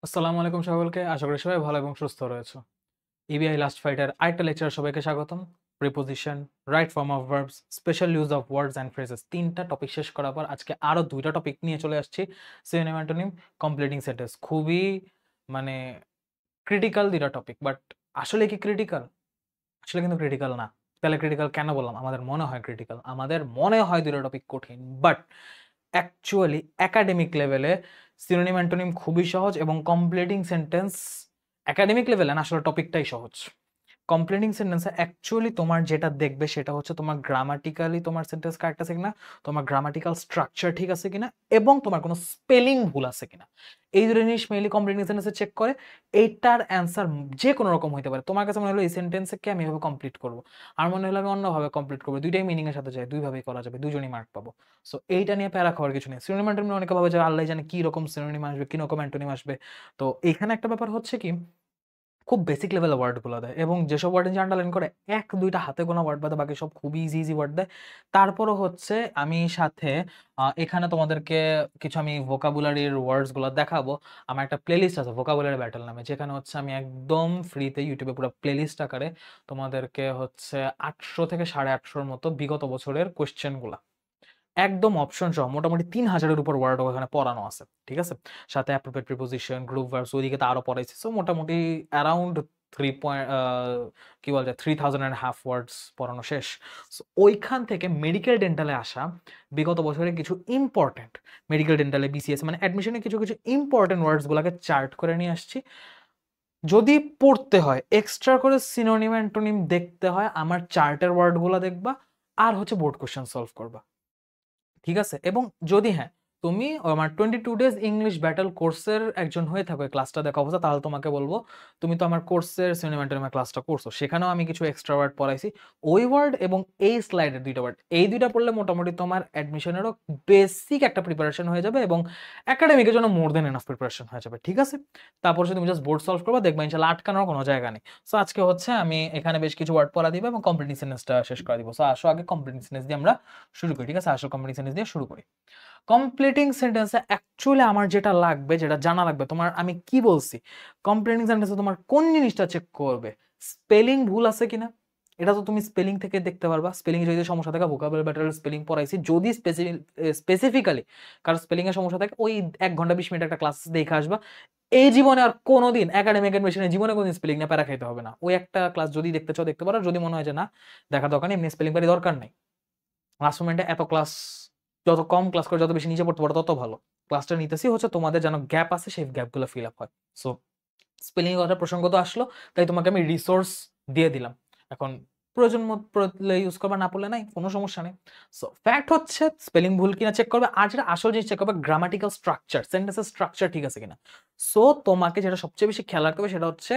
আসসালামু আলাইকুম সকলকে। আশা করি সবাই ভালো এবং সুস্থ রয়েছে। ইবিআই লাস্ট ফাইটের আরেকটা লেকচারে সবাইকে স্বাগতম। Preposition, right form of verbs, special use of words and phrases, ৩টা টপিক শেষ করার পর আজকে আরও ২টা টপিক নিয়ে চলে আসছি। Synonym, antonym, completing sentence. খুবই মানে ক্রিটিক্যাল ২টা টপিক। বাট আসলে কি ক্রিটিক্যাল? আসলে কিন্তু ক্রিটিক্যাল না। তাহলে ক্রিটিক্যাল কেন বললাম? আমাদের মনে হয় ক্রিটিক্যাল। আমাদের মনে হয় ২টা টপিক কঠিন। বাট অ্যাকচুয়ালি একাডেমিক লেভেলে সিনোনিম, অ্যান্টোনিম খুবই সহজ এবং কমপ্লিটিং সেন্টেন্স একাডেমিক লেভেলে না, আসলে টপিকটাই সহজ। কমপ্লিটিং সেন্টেন্সে অ্যাকচুয়ালি তোমার যেটা দেখবে সেটা হচ্ছে তোমার গ্রামাটিক্যালি তোমার সেন্টেন্স কারেক্ট আছে কিনা, তোমার গ্রামাটিক্যাল স্ট্রাকচার ঠিক আছে কিনা, এবং তোমার কোনো স্পেলিং ভুল আছে কিনা। এই দুটো জিনিস মেইনলি কমপ্লিটিং সেন্টেন্সে চেক করে। এইটার অ্যান্সার যে কোনো রকম হতে পারে। তোমার কাছে মনে হলো এই সেন্টেন্সকে আমি এভাবে কমপ্লিট করবো, আর মনে হলো আমি অন্যভাবে কমপ্লিট করবো, দুইটাই মিনিং এর সাথে যায়, দুইভাবেই করা যাবে, দুজনই মার্ক পাবো। সো এইটা নিয়ে প্যারা খাওয়ার কিছু নেই। সিনোনিম, অ্যান্টোনিম অনেকে ভাবে যে আল্লাহ জানে কি রকম সিনোনিম আসবে, কি রকম অ্যান্টোনিম আসবে। তো এখানে একটা ব্যাপার হচ্ছে কি, খুব বেসিক লেভেলের ওয়ার্ডগুলো দেয়, এবং যেসব ওয়ার্ড যে আন্ডারলাইন করে ১-২টা হাতে গোনা ওয়ার্ড বাদে বাকি সব খুবই ইজি ইজি ওয়ার্ড দেয়। তারপরও হচ্ছে আমি সাথে এখানে তোমাদেরকে কিছু আমি ভোকাবুলারির ওয়ার্ডসগুলো দেখাবো। আমার একটা প্লেলিস্ট আছে ভোকাবুলারি ব্যাটল নামে, যেখানে হচ্ছে আমি একদম ফ্রিতে ইউটিউবে পুরো প্লেলিস্ট আকারে তোমাদেরকে হচ্ছে ৮০০ থেকে ৮৫০র মতো বিগত বছরের কোয়েশ্চেনগুলা একদম অপশন সহ মোটামুটি ৩,০০০-এর উপর ওয়ার্ড ওখানে পড়ানো আছে। ঠিক আছে? সাথে অ্যাপ্রোপ্রিয়েট প্রিপোজিশন, গ্রুপ ভার্বস ওইদিকে তো আরো পড়াইছে। সো মোটামুটি অ্যারাউন্ড 3 পয়েন্ট কি বলা যায় 3,500 ওয়ার্ডস পড়ানো শেষ। সো ওইখান থেকে মেডিকেল ডেন্টালে আসা বিগত বছরে কিছু ইম্পর্টেন্ট, মেডিকেল ডেন্টালে বিসিএস মানে অ্যাডমিশনে কিছু কিছু ইম্পর্টেন্ট ওয়ার্ডসগুলোকে চার্ট করে নিয়ে আসছি। যদি পড়তে হয় এক্সট্রা করে সিনোনিম অ্যান্টোনিম দেখতে হয়, আমার চার্টের ওয়ার্ডগুলো দেখবা আর হচ্ছে বোর্ড কোশ্চেন সলভ করবা। ঠিক আছে? এবং যদি হ্যাঁ, তুমি আমার 22 ডেজ ইংলিশ ব্যাটল কোর্সের একজন হয়ে থাকো এই ক্লাসটা দেখা অবস্থা, তাহলে তোমাকে বলবো তুমি তো আমার কোর্সের সিনেমাটোগ্রামে ক্লাসটা করছো, সেখানেও আমি কিছু এক্সট্রা ওয়ার্ড পড়াইছি। ওই ওয়ার্ড এবং এই স্লাইডের ২টা ওয়ার্ড, এই ২টা পড়লে মোটামুটি তোমার অ্যাডমিশনেরও বেসিক একটা প্রিপারেশন হয়ে যাবে, এবং একাডেমিকের জন্য মোর দেন এনাফ প্রিপারেশন হয়ে যাবে। ঠিক আছে? তারপর যদি তুমি জাস্ট বোর্ড সলভ করবা, দেখবা ইনশাআল্লাহ আটকানোর কোনো জায়গা নেই। সো আজকে হচ্ছে আমি এখানে বেশ কিছু ওয়ার্ড পড়া দিব এবং কমপ্লিটিং সেন্টেন্সটা শেষ করে দিব। সো আসো আগে কমপ্লিটিং সেন্টেন্স দিয়ে আমরা শুরু করি। ঠিক আছে? আসল কমপ্লিটিং সেন্টেন্স দিয়ে শুরু করি। কমপ্লিটিং সেন্টেন্সে অ্যাকচুয়ালি আমার যেটা লাগবে, যেটা জানা লাগবে তোমার, আমি কি বলছি, কমপ্লিটিং সেন্টেন্সে তোমার কোন জিনিসটা চেক করবে? স্পেলিং ভুল আছে কিনা। এটা তো তুমি স্পেলিং থেকে দেখতে পারবা। স্পেলিং এ যদি সমস্যা থাকে, ভোকাবুলারি ব্যাটারের স্পেলিং পড়াইছি, যদি স্পেসিফিক্যালি কারণ স্পেলিং এর সমস্যা থাকে, ওই ১ ঘন্টা ২০ মিনিট একটা ক্লাস দেখে আসবা। এই জীবনে আর কোনোদিন একাডেমিক অ্যাডমিশনের জীবনে কোনোদিন স্পেলিং না প্যারা খাইতে হবে না। ওই একটা ক্লাস যদি দেখতে চাও দেখতে পারো, যদি মনে হয় যে না দেখা দরকার নেই, এমনি স্পেলিং পারি দরকার নেই। লাস্ট মোমেন্টে এত ক্লাস, যত কম ক্লাস করে যত বেশি নিচে পড়তে পারো তত ভালো। ক্লাসটা নিতেছি হচ্ছে তোমাদের যেন গ্যাপ আছে, সেই গ্যাপগুলো ফিল আপ হয়। সো স্পেলিং এর কথা প্রসঙ্গ তো আসলো, তাই তোমাকে আমি রিসোর্স দিয়ে দিলাম। এখন প্রয়োজন মতো পড়লে ইউজ করবা, না পড়লে নাই, কোনো সমস্যা নেই। সো ফ্যাক্ট হচ্ছে স্পেলিং ভুল কিনা চেক করবে, আর যেটা আসল জিনিস চেক করবে গ্রামাটিক্যাল স্ট্রাকচার, সেন্টেন্সের স্ট্রাকচার ঠিক আছে কিনা। সো তোমাকে যেটা সবচেয়ে বেশি খেয়াল রাখতে হবে সেটা হচ্ছে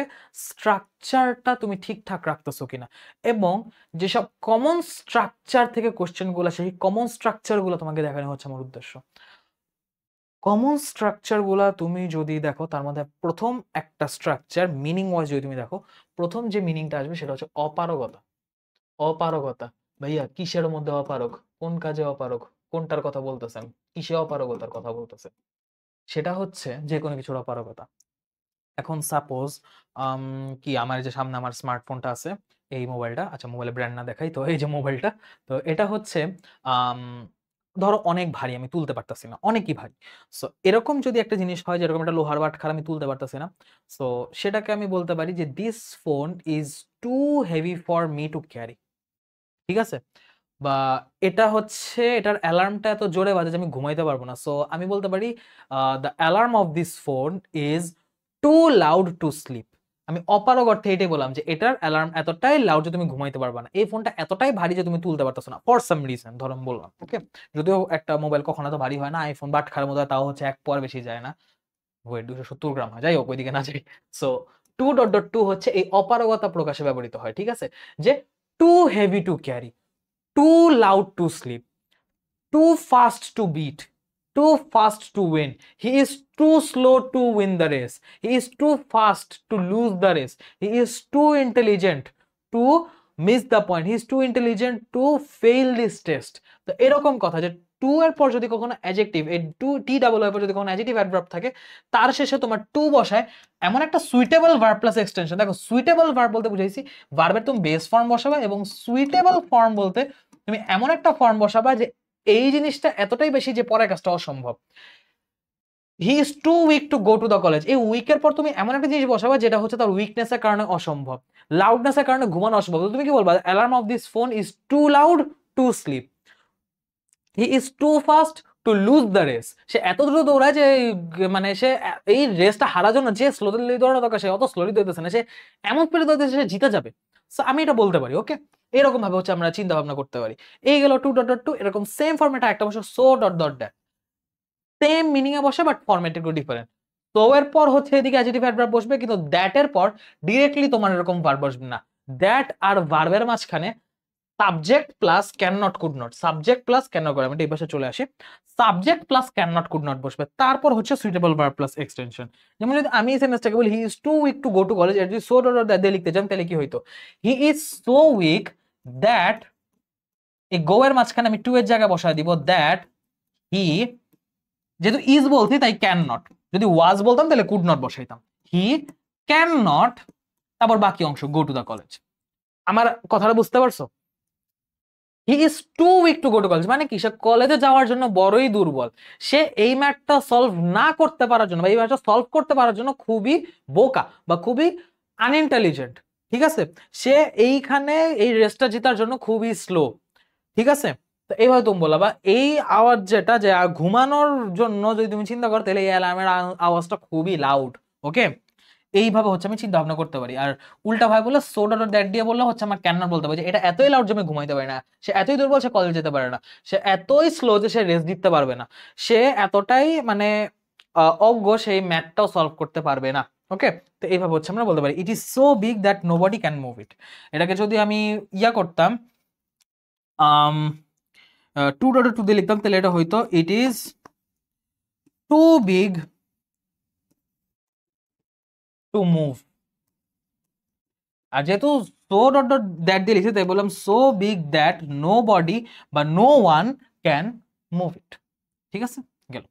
স্ট্রাকচারটা তুমি ঠিকঠাক রাখতেছো কিনা, এবং যেসব কমন স্ট্রাকচার থেকে কোশ্চেনগুলো, সেই কমন স্ট্রাকচারগুলো তোমাকে দেখানো হচ্ছে আমার উদ্দেশ্য। কমন স্ট্রাকচার গুলা তুমি যদি দেখো, তার মধ্যে প্রথম একটা স্ট্রাকচার মিনিং ওয়াইজ যদি তুমি দেখো, প্রথম যে মিনিংটা আসবে সেটা হচ্ছে অপারগতা। অপারগতা, ভাইয়া কিসের মধ্যে অপারগ, কোন কাজে অপারগ, কোনটার কথা বলতেছেন, কিসে অপারগতার কথা বলতেছে, সেটা হচ্ছে যে কোনো কিছুর অপারগতা। এখন সাপোজ কি আমার এই যে সামনে আমার স্মার্টফোনটা আছে, এই মোবাইলটা, আচ্ছা মোবাইলের ব্র্যান্ড না দেখাই তো, এই যে মোবাইলটা, তো এটা হচ্ছে আম, ধরো অনেক ভারী, আমি তুলতে পারতাছি না, অনেকই ভারী। সো এরকম যদি একটা জিনিস হয়, যেরকম একটা লোহার বাটখারা আমি তুলতে পারতাছি না, সো সেটাকে আমি বলতে পারি যে this phone is too heavy for me to carry. ঠিক আছে? বা এটা হচ্ছে, এটার অ্যালার্মটা এত জোরে বাজে যে আমি ঘুমাইতে পারবো না। সো আমি বলতে পারি the alarm of this phone is too loud to sleep. আমি অপারগ অর্থে এটাই বললাম যে এটার অ্যালার্ম এতটাই লাউড যে তুমি ঘুমাইতে পারবে না, এই ফোনটা এতটাই ভারী যে তুমি তুলতে পারতেছো না ফর সাম রিজন, ধরো আমি বললাম। ওকে? যদিও একটা মোবাইল কখনো তো ভারী হয় না, আইফোন বাট খারাপ মতো হয়, তাও হচ্ছে ১ পয়ের বেশি যায় না, ওয়েট ২৭০ গ্রাম হয়, যাই হোক ওইদিকে না যাই। So too dot dot too হচ্ছে এই অপারগতা প্রকাশে ব্যবহৃত হয়। ঠিক আছে? যে too heavy to carry, too loud to sleep, too fast to beat, too fast to win. He is too slow to win the race. He is too fast to lose the race. He is too intelligent to miss the point. He is too intelligent to fail this test. তো এরকম কথা, যে two এর পর যদি কখনো adjective, এই two T double এর পর যদি কখনো অ্যাডজেক্টিভ অ্যাডভার্ব থাকে, তার শেষে তোমার টু বসায় এমন একটা সুইটেবল ভার্ব প্লাস এক্সটেনশন। দেখো সুইটেবল ভার্ব বলতে বুঝাইছি ভার্বের তুমি বেস ফর্ম বসাবা, এবং সুইটেবল ফর্ম বলতে তুমি এমন একটা ফর্ম বসাবা যে এই জিনিসটা এতটাই বেশি যে পরের কাজটা অসম্ভব। He is too weak to go to the college, এই উইকের পর তুমি এমন একটা জিনিস বসাবা যেটা হচ্ছে তার উইকনেসের কারণে অসম্ভব। লাউডনেসের কারণে ঘুমানো অসম্ভব, তুমি কি বলবা? Alarm of this phone is too loud to sleep. He is too fast to lose the race, সে এত দ্রুত দৌড়ায় যে মানে সে এই রেসটা হারার জন্য যে স্লোলি দৌড়ানো দরকার সে অত স্লোলি দৌড়তেছে না, সে এমন স্পিডে দৌড়তেছে সে জিতে যাবে। সো আমি এটা বলতে পারি। ওকে, এরকম ভাবে হচ্ছে আমরা চিন্তা ভাবনা করতে পারি। এই গেল টু ডট ডট টু, এরকম সেম ফর্মেটে একটা বসে so dot dot that, same meaning এ বসে বাট ফরম্যাট একটু ডিফারেন্ট। তো এর পর হচ্ছে এদিকে অ্যাডজেক্টিভ অ্যাডভার্ব বসবে, কিন্তু দ্যাট এর পর ডিরেক্টলি তোমার এরকম ভার্ব বসবে না। দ্যাট আর ভার্বের মাঝখানে subject plus can not could not, subject plus can not, আমি এই পাশে চলে আসি, subject plus can not could not বসবে, তারপর হচ্ছে সুইটেবল ভার্ব প্লাস এক্সটেনশন। যেমন যদি আমি এই সেন্টেন্সটাকে বলি he is too weak to go to college, এর যদি সো ডট ডট দিয়ে লিখতে যান তাহলে কি হইতো? He is so weak that, এই গো এর মাঝখানে আমি টু এর জায়গায় বসায় দিব দ্যাট হি, যেহেতু ইজ বলছি তাই ক্যান নট, যদি ওয়াজ বলতাম তাহলে কুড নট বসাইতাম। হি ক্যান নট, তারপর বাকি অংশ গো টু দ্য কলেজ। আমার কথাটা বুঝতে পারছো? He is too weak to go to college মানে কি? সে কলেজে যাওয়ার জন্য বড়ই দুর্বল, সে এই ম্যাথটা সলভ না করতে পারার জন্য বা এই ম্যাথটা সলভ করতে পারার জন্য খুবই বোকা বা খুবই আনইন্টেলিজেন্ট। ঠিক আছে, সে এইখানে এই রেসটা জেতার জন্য খুবই স্লো। ঠিক আছে, তো এইভাবে তুমি বললা। বা এই আওয়াজ যেটা, যে ঘুমানোর জন্য যদি তুমি চিন্তা করো তাহলে এই অ্যালার্মের আওয়াজটা খুবই লাউড। ওকে, এইভাবে হচ্ছে আমি চিন্তা ভাবনা করতে পারি। আর উল্টা ভাবে বললে সো ডট দ্যাট দিয়ে বললে হচ্ছে আমার ক্যান নট বলতে পারি যে এটা এতই লাউড যে আমি ঘুমাইতে পারি না, সে এতই দুর্বল সে কলেজ যেতে পারে না, সে এতই স্লো যে সে রেস দিতে পারবে না, সে এতটাই মানে অজ্ঞ সেই ম্যাথটাও সলভ করতে পারবে না। ওকে, তো এইভাবে হচ্ছে আমরা বলতে পারি it is so big that nobody can move ইট। এটাকে যদি আমি ইয়া করতাম, টু ডট টু দিয়ে লিখতাম তাহলে এটা হইতো it is too big to move. আর যেহেতু সো ডট ডট দ্যাট দিয়ে লিখছি তাই বললাম so big that nobody বা no one can move it. ঠিক আছে, গেল।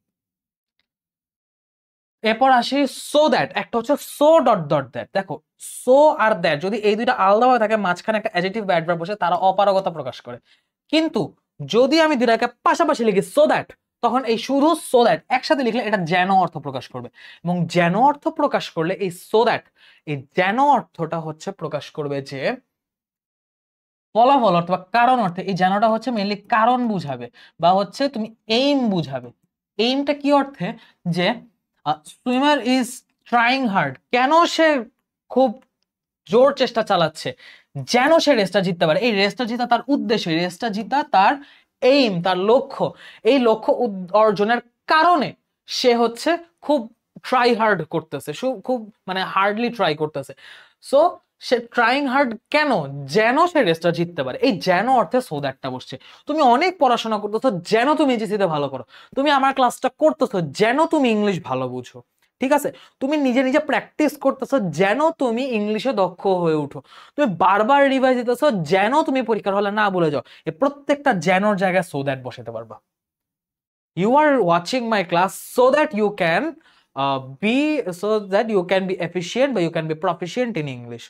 এরপর আসি সো দ্যাট, একটা হচ্ছে সো ডট ডট দ্যাট। দেখো সো আর দ্যাট যদি এই দুইটা আলাদাভাবে থাকে, মাঝখানে একটা অ্যাডজেক্টিভ বা অ্যাডভার্ব বসে, তারা অপারগতা প্রকাশ করে। কিন্তু যদি আমি দুইটাকে পাশাপাশি লিখি সো দ্যাট, তখন এই শুধু সো দ্যাট একসাথে লিখলে এটা যেন অর্থ প্রকাশ করবে, এবং যেন অর্থ প্রকাশ করলে এই সো দ্যাট, এই যেন অর্থটা হচ্ছে প্রকাশ করবে যে ফলাফল অর্থ বা কারণ অর্থে। এই যেনটা হচ্ছে মেইনলি কারণ বুঝাবে বা হচ্ছে তুমি এইম বুঝাবে। এইমটা কি অর্থে? যে সুইমার ইজ ট্রাইং হার্ড, কেন সে খুব জোর চেষ্টা চালাচ্ছে যেন সে রেসটা জিততে পারে। এই রেসটা জিতা তার উদ্দেশ্য, রেসটা জিতা তার এইম, তার লক্ষ্য। এই লক্ষ্য অর্জনের কারণে সে হচ্ছে খুব ট্রাই হার্ড করতেছে, খুব মানে হার্ডলি ট্রাই করতেছে। সো সে ট্রাইং হার্ড কেন? যেন সে রেসটা জিততে পারে। এই যেন অর্থে সো দ্যাটটা বসছে। তুমি অনেক পড়াশোনা করতেছো যেন তুমি এইচএসসি ভালো করো, তুমি আমার ক্লাসটা করতেছো যেন তুমি ইংলিশ ভালো বুঝো। ঠিক আছে, তুমি নিজে নিজে প্র্যাকটিস করতেছো যেন তুমি ইংলিশে দক্ষ হয়ে উঠো, তুমি বারবার রিভাইজ দিতেছো যেন তুমি পরীক্ষার হলে না ভুলে যাও। এই প্রত্যেকটা যেনর জায়গায় সো দ্যাট বসাতে পারবা। You are watching my class so that you can be efficient, but you can be proficient in English,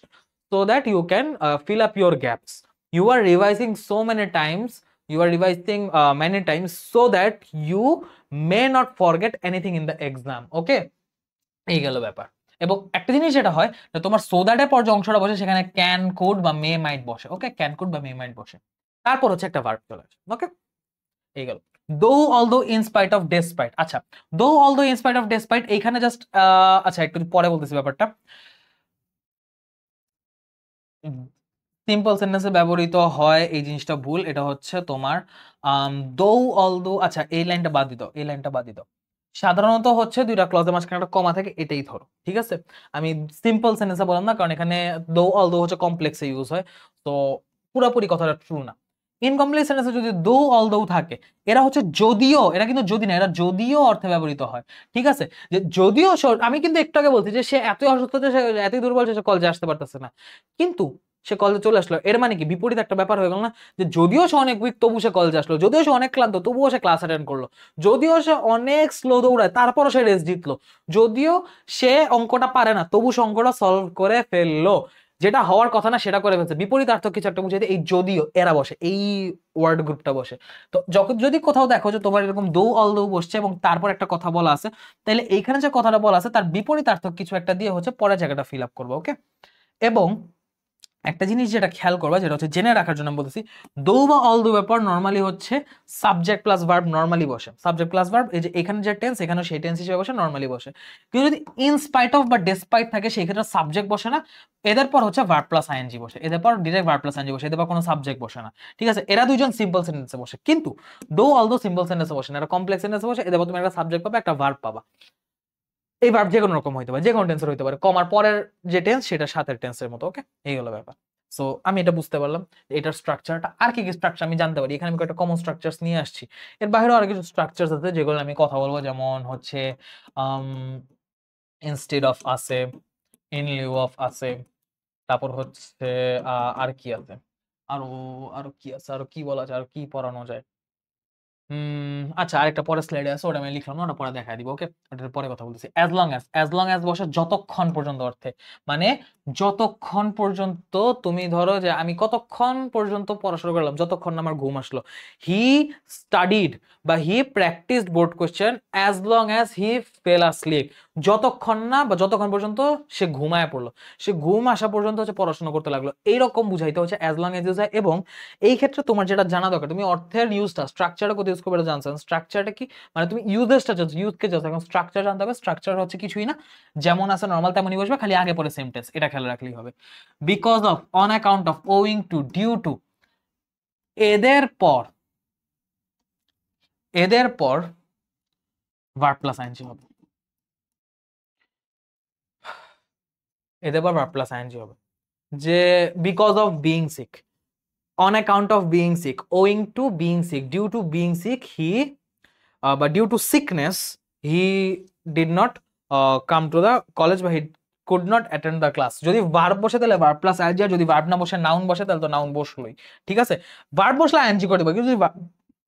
so that you can fill up your gaps. You are revising so many times, you are revising many times so that you may not forget anything in the exam. Okay, এই গেল ব্যাপার। এবং একটা জিনিস যেটা হয় যে তোমার সো দ্যাটের পর যে অংশটা বসে সেখানে ক্যান কুড বা মে মাইট বসে। ওকে, ক্যান কুড বা মে মাইট বসে, তারপর হচ্ছে একটা ভার্ব চলে আসে। ওকে, এই গেল দো although in spite of despite. আচ্ছা, দো although in spite of despite এইখানে জাস্ট আচ্ছা একটু পরে বলতেছি ব্যাপারটা। সিম্পল সেন্টেন্সে ব্যবহৃত হয় এই জিনিসটা ভুল, এটা হচ্ছে তোমার দো অলদো। আচ্ছা, এই লাইনটা বাদ দিত, এই লাইনটা বাদ দিত। সাধারণত হচ্ছে দুইটা ক্লজের মাঝখানে একটা কমা থাকে, এটাই ধরো। ঠিক আছে, আমি সিম্পল সেন্টেন্সে বললাম না, কারণ এখানে দো অলদো হচ্ছে কমপ্লেক্সে ইউজ হয়, তো পুরোপুরি কথাটা ট্রু না। ইনকমপ্লিট সেন্টেন্সে যদি দো অলদো থাকে, এরা হচ্ছে যদিও, এরা কিন্তু যদি না, এরা যদিও অর্থে ব্যবহৃত হয়। ঠিক আছে, যে যদিও আমি কিন্তু একটু আগে বলছি যে সে এতই অসুস্থ যে সে এতই দুর্বল সে কলেজে আসতে পারতেছে না, কিন্তু সে কলেজে চলে আসলো, এর মানে কি বিপরীত একটা ব্যাপার হয়ে গেল না, যে যদিও সে অনেক উইক তবু সে কলেজে আসলো, যদিও সে অনেক ক্লান্ত তবুও সে ক্লাস অ্যাটেন্ড করলো, যদিও সে অনেক স্লো দৌড়ায় তারপরও সে রেস জিতলো, যদিও সে অঙ্কটা পারে না তবু সে অঙ্কটা সলভ করে ফেললো, যেটা হওয়ার কথা না সেটা করে ফেলছে। বিপরীতার্থক কিছু একটা বুঝাইতে এই যদিও এরা বসে, এই ওয়ার্ড গ্রুপটা বসে। তো যখন যদি কোথাও দেখো যে তোমার এরকম দো অল দো বসছে এবং তারপর একটা কথা বলা আছে, তাহলে এইখানে যে কথাটা বলা আছে তার বিপরীতার্থক কিছু একটা দিয়ে হচ্ছে পরের জায়গাটা ফিল আপ করবো। ওকে, এবং একটা জিনিস যেটা খেয়াল করবা, যেটা হচ্ছে জেনে রাখার জন্য বলতেছি, দো বা অল দো ব্যাপার নরমালি হচ্ছে সাবজেক্ট প্লাস ভার্ব নরমালি বসে, সাবজেক্ট প্লাস ভার্ব, এই যে এখানে যে টেন্স এখানে সেই টেন্স হিসেবে বসে, নরমালি বসে। কিন্তু যদি ইন স্পাইট অফ বা ডেসপাইট থাকে সেই ক্ষেত্রে সাবজেক্ট বসে না, এদের পর হচ্ছে ভার্ব প্লাস আইএনজি বসে, এদের পর ডিরেক্ট ভার্ব প্লাস আইএনজি বসে, এদের পর কোনো সাবজেক্ট বসে না। ঠিক আছে, এরা দুইজন সিম্পল সেন্টেন্সে বসে, কিন্তু দো অল দো সিম্পল সেন্টেন্সে বসে না, এরা কমপ্লেক্স সেন্টেন্সে বসে, এদের পর তুমি একটা সাবজেক্ট পাবে, একটা ভার্ব পাবা। এই ভার্ব যে কোনো রকম হইতে পারে, যে কোনো টেন্সের হইতে পারে, কমার পরের যে টেন্স সেটা সাথের টেন্সের মতো। ওকে, এই হলো ব্যাপার। সো আমি এটা বুঝতে পারলাম এটার স্ট্রাকচারটা, আর কি কি স্ট্রাকচার আমি জানতে পারি, এখানে আমি একটা কমন স্ট্রাকচারস নিয়ে আসছি, এর বাইরেও আরো কিছু স্ট্রাকচারস আছে যেগুলো আমি কথা বলবো, যেমন হচ্ছে ইনস্টেড অফ আছে, ইন লিউ অফ আছে, তারপর হচ্ছে আর কি আছে, আরো আরো কি আছে, আরো কি বলা যায়, আরো কি পড়ানো যায়। আচ্ছা, আরেকটা পরের স্লাইডে আছে, ওটা আমি লিখলাম না, ওটা পরে দেখাই দিব। ওকে, ওটার পরে কথা বলতেছি। অ্যাজ লং অ্যাজ বসে যতক্ষণ পর্যন্ত অর্থে, মানে যতক্ষণ পর্যন্ত, তুমি ধরো যে আমি কতক্ষণ পর্যন্ত পড়াশোনা করলাম, যতক্ষণ না আমার ঘুম আসলো। হি স্টাডিড বা he practised board question as long as he fell asleep, যতক্ষণ না বা যতক্ষণ পর্যন্ত সে ঘুমায় পড়লো, সে ঘুম আসা পর্যন্ত হচ্ছে পড়াশোনা করতে লাগলো, এইরকম বুঝাইতে হচ্ছে অ্যাজ লং এজ ইউজ হয়। এবং এই ক্ষেত্রে তোমার যেটা জানা দরকার, তুমি অর্থের ইউজটা, স্ট্রাকচারটা কোথায় ইউজ করবে জানছো, স্ট্রাকচারটা কি, মানে তুমি ইউজেসটা জানো, ইউজকে জানো, এখন স্ট্রাকচার জানতে হবে। স্ট্রাকচার হচ্ছে কিছুই না, যেমন আছে নরমাল তেমনই বসবে, খালি আগে পরে সেম টেন্স, এটা খেয়াল রাখলেই হবে। Because of, on account of, owing to, due to, এদের পর, এদের পর ভার্ব প্লাস আইএনজি হবে, এদের পর ভার্ব প্লাস আইএনজি N. G because of being sick, on account of being sick, owing to being sick, due to being sick, he but due to sickness he did not come to the college, বা he could not attend the class। যদি verb বসে তাহলে verb plus ING, আর যদি verb না বসে noun বসে তাহলে তো নাউন বসলোই। ঠিক আছে, ভার্ব বসলে আইএনজি করে দেবো, কিন্তু যদি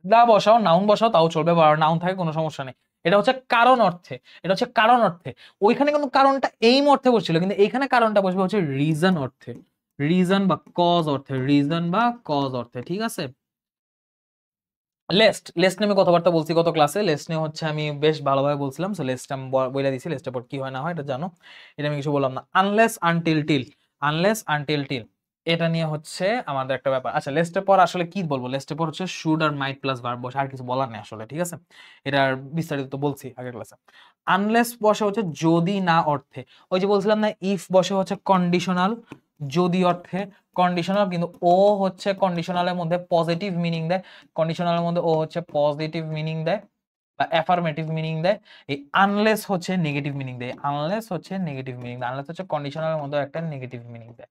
না বসাও, নাউন বসাও তাও চলবে, বা নাউন থাকে কোনো সমস্যা নেই। এটা হচ্ছে কারণ অর্থে, এটা হচ্ছে কারণ অর্থে। ওইখানে কিন্তু কারণটা এইম অর্থে বসছিল, কিন্তু এইখানে কারণটা বসবে হচ্ছে রিজন অর্থে, রিজন বা কজ অর্থে, রিজন বা কজ অর্থে। ঠিক আছে, লেস্ট, লেস্ট নিয়ে আমি কথাবার্তা বলছি গত ক্লাসে, লেস্ট নিয়ে হচ্ছে আমি বেশ ভালোভাবে বলছিলাম। সো লেস্ট আমি বলে দিছি, লেস্টের পর কি হয় না হয় এটা জানো, এটা আমি কিছু বললাম না। Unless until till, unless until till, এটা নিয়ে হচ্ছে আমাদের একটা ব্যাপার। আচ্ছা, লেস্টের পর আসলে কি বলবো, লেস্টের পর হচ্ছে শুড আর মাইট প্লাস ভার্ব বসে, আর কিছু বলার নেই আসলে। ঠিক আছে, এটার বিস্তারিত তো বলছি আগের ক্লাসে। আনলেস বসে হচ্ছে যদি না অর্থে, ওই যে বলছিলাম না, ইফ বসে হচ্ছে কন্ডিশনাল, যদি অর্থে কন্ডিশনাল, কিন্তু ও হচ্ছে কন্ডিশনালের মধ্যে পজিটিভ মিনিং দেয়, কন্ডিশনালের মধ্যে ও হচ্ছে পজিটিভ মিনিং দেয় বা অ্যাফার্মেটিভ মিনিং দেয়। এই আনলেস হচ্ছে নেগেটিভ মিনিং দেয়, আনলেস হচ্ছে নেগেটিভ মিনিং দেয়, আনলেস হচ্ছে কন্ডিশনালের মধ্যে একটা নেগেটিভ মিনিং দেয়।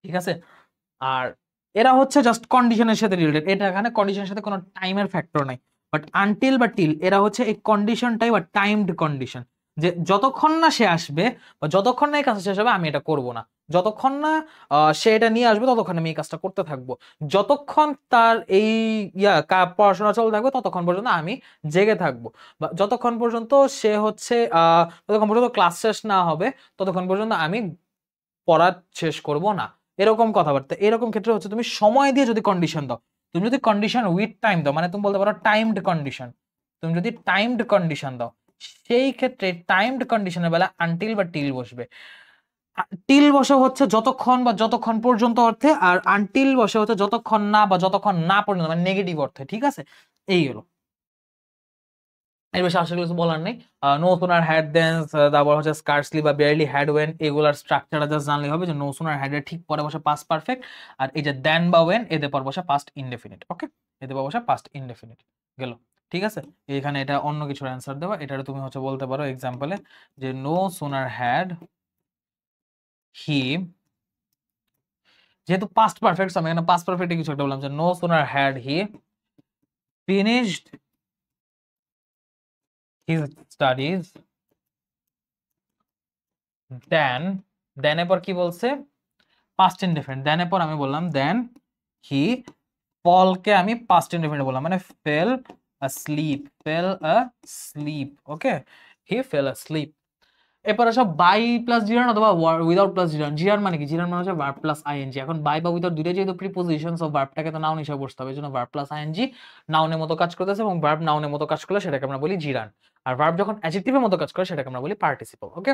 ঠিক আছে, আর এরা হচ্ছে জাস্ট কন্ডিশনের সাথে রিলেটেড, এটা এখানে কন্ডিশনের সাথে কোনো টাইমের ফ্যাক্টর নাই। বাট আনটিল বা টিল এরা হচ্ছে এই কন্ডিশনটাই বা টাইমড কন্ডিশন, যে যতক্ষণ না সে আসবে বা যতক্ষণ না এই কাজটা শেষ হবে আমি এটা করব না, যতক্ষণ না সে এটা নিয়ে আসবে ততক্ষণ আমি এই কাজটা করতে থাকবো, যতক্ষণ তার এই পড়াশোনা চলতে থাকবে ততক্ষণ পর্যন্ত আমি জেগে থাকবো, বা যতক্ষণ পর্যন্ত সে হচ্ছে যতক্ষণ পর্যন্ত ক্লাস শেষ না হবে ততক্ষণ পর্যন্ত আমি পড়া শেষ করব না, এরকম কথাবার্তা। এরকম ক্ষেত্রে হচ্ছে তুমি সময় দিয়ে যদি কন্ডিশন দাও, তুমি যদি কন্ডিশন উইথ টাইম দাও, মানে তুমি বলতে পারো টাইমড কন্ডিশন, তুমি যদি টাইমড কন্ডিশন দাও সেই ক্ষেত্রে টাইমড কন্ডিশনের বেলা আনটিল বা টিল বসবে। টিল বসে হচ্ছে যতক্ষণ বা যতক্ষণ পর্যন্ত অর্থে, আর আনটিল বসে হচ্ছে যতক্ষণ না বা যতক্ষণ না পর্যন্ত, মানে নেগেটিভ অর্থে। ঠিক আছে, এই হলো, এর বেশি আসলে কিছু বলার নেই। নো সুনার হ্যাড দেন, তারপর হচ্ছে স্কার্সলি বা বেয়ারলি হ্যাড ওয়েন, এগুলার স্ট্রাকচারটা জাস্ট জানলে হবে, যে নো সুনার হ্যাড এর ঠিক পরে বসে পাস্ট পারফেক্ট, আর এই যে দেন বা ওয়েন এদের পর বসে পাস্ট ইনডেফিনিট। ওকে, এদের পর বসে পাস্ট ইনডেফিনিট গেল। ঠিক আছে, এখানে এটা অন্য কিছুর অ্যান্সার দেওয়া, এটা তুমি হচ্ছে বলতে পারো এক্সাম্পলে, যে নো সুনার হ্যাড হি, যেহেতু পাস্ট পারফেক্ট আমি এখানে পাস্ট পারফেক্টে কিছু একটা বললাম, যে no sooner had he finished his studies then, দেনের পর কি বলছে, পাস্ট ইনডেফিনিট, দেন এর পর আমি বললাম দেন হি, ফলকে আমি পাস্ট ইনডেফিনিট বললাম, মানে ফেল asleep, fell asleep, ওকে, হি ফেল asleep। এরপর আসো বাই প্লাস জিরান অথবা উইদাউট প্লাস জিরান। জিরান মানে কি? জিরান মানে হচ্ছে ভার্ব প্লাস আইএনজি। এখন বাই বা উইদাউট দুইটাই যেহেতু প্রিপোজিশন, সো ভার্বটাকে তো নাউন হিসেবে বসতে হবে, এই জন্য ভার্ব প্লাস আইএনজি নাউনের মতো কাজ করতেছে, এবং ভার্ব নাউনের মতো কাজ করলে সেটাকে আমরা বলি জিরান। আর ভার্ব যখন অ্যাডজেক্টিভের মতো কাজ করে সেটাকে আমরা বলি পার্টিসিপল। ওকে,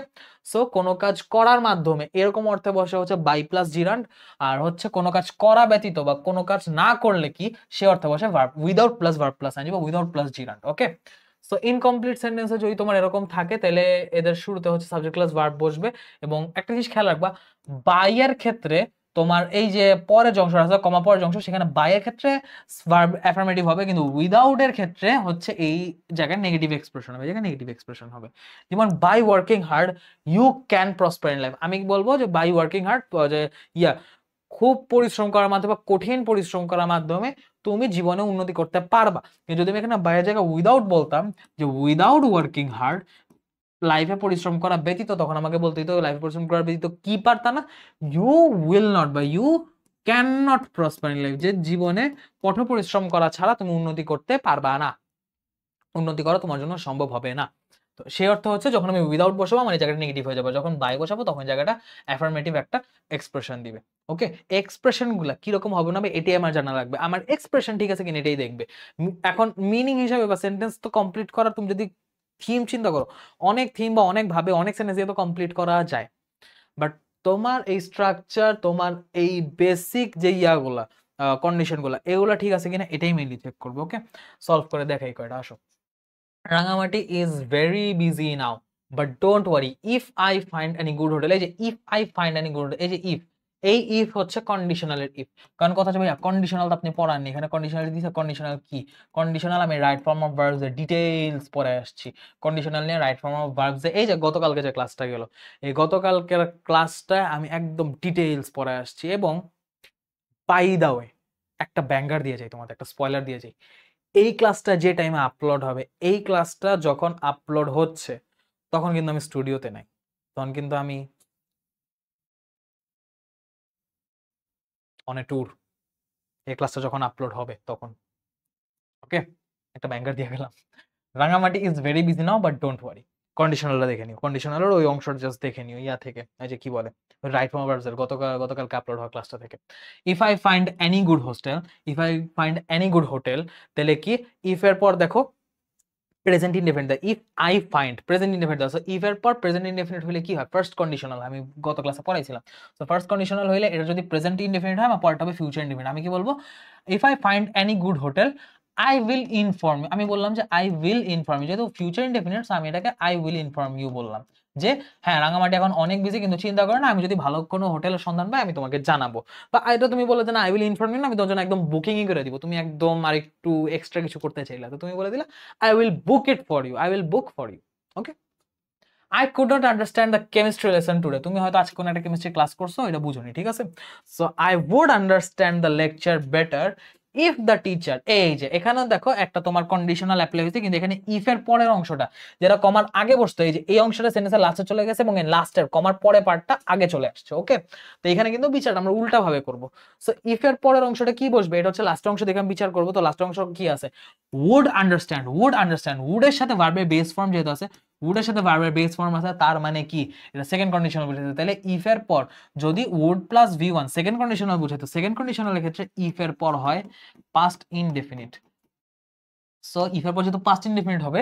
সো কোনো কাজ করার মাধ্যমে এরকম অর্থে বসে হচ্ছে বাই প্লাস জিরান, আর হচ্ছে কোনো কাজ করা ব্যতীত বা কোনো কাজ না করলে কি সে অর্থে বসে verb without plus verb plus আইএনজি বা উইদাউট প্লাস জিরান। ওকে, সো ইনকমপ্লিট সেন্টেন্সে যদি তোমার এরকম থাকে তাহলে এদের শুরুতে হচ্ছে সাবজেক্ট প্লাস ভার্ব বসবে। এবং একটা জিনিস খেয়াল রাখবা, বাই এর ক্ষেত্রে তোমার এই যে পরের যে অংশটা আছে কমা পরের অংশ, সেখানে বাই এর ক্ষেত্রে ভার্ব অ্যাফার্মেটিভ হবে, কিন্তু উইদাউট এর ক্ষেত্রে হচ্ছে এই জায়গায় নেগেটিভ এক্সপ্রেশন হবে, এই জায়গায় নেগেটিভ এক্সপ্রেশন হবে। যেমন by working hard you can prosper in life, আমি বলবো যে বাই ওয়ার্কিং হার্ড, যে খুব পরিশ্রম করার মাধ্যমে বা কঠিন পরিশ্রম করার মাধ্যমে তুমি জীবনে উন্নতি করতে পারবা। কিন্তু যদি আমি এখানে বাইরের জায়গায় উইদাউট বলতাম, যে উইদাউট ওয়ার্কিং হার্ড, লাইফে পরিশ্রম করা ব্যতীত, তখন আমাকে বলতে হতো লাইফে পরিশ্রম করা ব্যতীত কি পারতা না, ইউ উইল নট বা you can not prosper in life, যে জীবনে কঠোর পরিশ্রম করা ছাড়া তুমি উন্নতি করতে পারবা না, উন্নতি করা তোমার জন্য সম্ভব হবে না। তো সেই অর্থ হচ্ছে যখন আমি উইদাউট বসাবো আমার এই জায়গাটা নেগেটিভ হয়ে যাবে, যখন বাই বসাবো তখন জায়গাটা অ্যাফার্মেটিভ একটা এক্সপ্রেশন দিবে। ওকে, এক্সপ্রেশন গুলা কিরকম হবে না এটাই আমার জানা লাগবে, আমার এক্সপ্রেশন ঠিক আছে কিনা এটাই দেখবে। এখন মিনিং হিসাবে বা সেন্টেন্স তো কমপ্লিট করার তুমি যদি থিম চিন্তা করো, অনেক থিম বা অনেক ভাবে অনেক সেন্টেন্স দিয়ে তো কমপ্লিট করা যায়, বাট তোমার এই স্ট্রাকচার, তোমার এই বেসিক যে ইয়াগুলা কন্ডিশন গুলা এগুলা ঠিক আছে কিনা এটাই মেইনলি চেক করবো। ওকে, সলভ করে দেখাই কয়টা, আসো। Rangamati is very busy now, but don't worry if I find any good hotel, এই যে if I find any good hotel, এই যে if, এই if হচ্ছে কন্ডিশনালের if। কারণ কথা হচ্ছে ভাইয়া কন্ডিশনাল তো আপনি পড়াননি, এখানে কন্ডিশনাল দিয়েছে, কন্ডিশনাল কি? কন্ডিশনাল আমি রাইট ফর্ম অফ ভার্বস এর ডিটেইলস পড়ে আসছি, কন্ডিশনাল নিয়ে রাইট ফর্ম অফ ভার্বস এই যে গতকালকে যে ক্লাসটা গেল, এই গতকালকের ক্লাসটা আমি একদম ডিটেইলস পড়ে আসছি। এবং বাই দা ওয়ে একটা ব্যাঙ্গার দিয়ে যাই তোমাদের, একটা স্পয়লার দিয়ে যাই, এই ক্লাসটা যে টাইমে আপলোড হবে, এই ক্লাসটা যখন আপলোড হচ্ছে তখন কিন্তু আমি স্টুডিওতে নাই, তখন কিন্তু আমি অন এ ট্যুর, এই ক্লাসটা যখন আপলোড হবে তখন। ওকে, একটা ব্যাঙ্গার দিয়ে গেলাম। Rangamati is very busy now but don't worry, কন্ডিশনালটা দেখে নিও, কন্ডিশনালের ওই অংশটা জাস্ট দেখে নিও ইয়া থেকে, এই যে কি বলে রাইট ফর্ম ভার্বস এর গতকালকে আপলোড হওয়া ক্লাসটা থেকে। If I find any good hostel, if I find any good hotel, তাহলে কি ইফ এর পর দেখো প্রেজেন্ট ইনডেফিনিট দেয়, if I find present indefinite দাও, সো ইফ এর পর প্রেজেন্ট ইনডেফিনিট হলে কি হয়? ফার্স্ট কন্ডিশনাল, আমি গত ক্লাসে পড়াইছিলাম। সো ফার্স্ট কন্ডিশনাল হইলে এটা যদি প্রেজেন্ট ইনডেফিনিট হয় আমার পরটা হবে ফিউচার ইনডেফিনিট। আমি কি বলবো? If I find any good hotel I will inform, আমি বললাম যে আই উইল ইনফর্ম, যেহেতু ফিউচার ইনডেফিনিট আমি এটাকে আই উইল ইনফর্ম ইউ বললাম, যে হ্যাঁ রাঙামাটি এখন অনেক বিজি, কিন্তু চিন্তা করো না, আমি যদি ভালো কোনো হোটেলের সন্ধান পাই আমি তোমাকে জানাবো। বা এটা তুমি বলে যে না আই উইল ইনফর্ম ইউ, না আমি তোমার জন্য একদম বুকিংই করে দিব, তুমি একদম আর একটু এক্সট্রা কিছু করতে চাইলা, তো তুমি বলে দিলা I will book it for you. I will book for you. Okay? I could not understand the chemistry lesson today. তুমি হয়তো আজকে কোনো একটা কেমিস্ট্রি ক্লাস করছো, এটা বুঝোনি, ঠিক আছে? So I would understand the lecture better if the teacher, এই যে এখানে দেখো একটা তোমার কন্ডিশনাল অ্যাপ্লাই হয়েছে, কিন্তু এখানে ইফ এর পরের অংশটা যেটা কমার আগে বসতো, এই যে এই অংশটা সেন্টেন্সের লাস্টে চলে গেছে এবং এই লাস্টের কমার পরে পার্টটা আগে চলে আসছে। ওকে, তো এখানে কিন্তু বিচারটা আমরা উল্টা ভাবে করব। সো ইফ এর পরের অংশটা কি বসবে? এটা হচ্ছে লাস্ট অংশ দেখে আমি বিচার করব। তো লাস্ট অংশ কি আছে? would understand, would understand, would এর সাথে ভার্বের বেস ফর্ম যেহেতু আছে, would এর সাথে ভার্বের বেস ফর্ম আছে, তার মানে কি এটা সেকেন্ড কন্ডিশনাল বুঝাইছে। তাহলে ইফ এর পর যদি would plus v1 second conditional বুঝাইতো, সেকেন্ড কন্ডিশনালের ক্ষেত্রে ইফ এর পর হয় পাস্ট ইনডেফিনিট। সো ইফ এর পর যেহেতু পাস্ট ইনডেফিনিট হবে,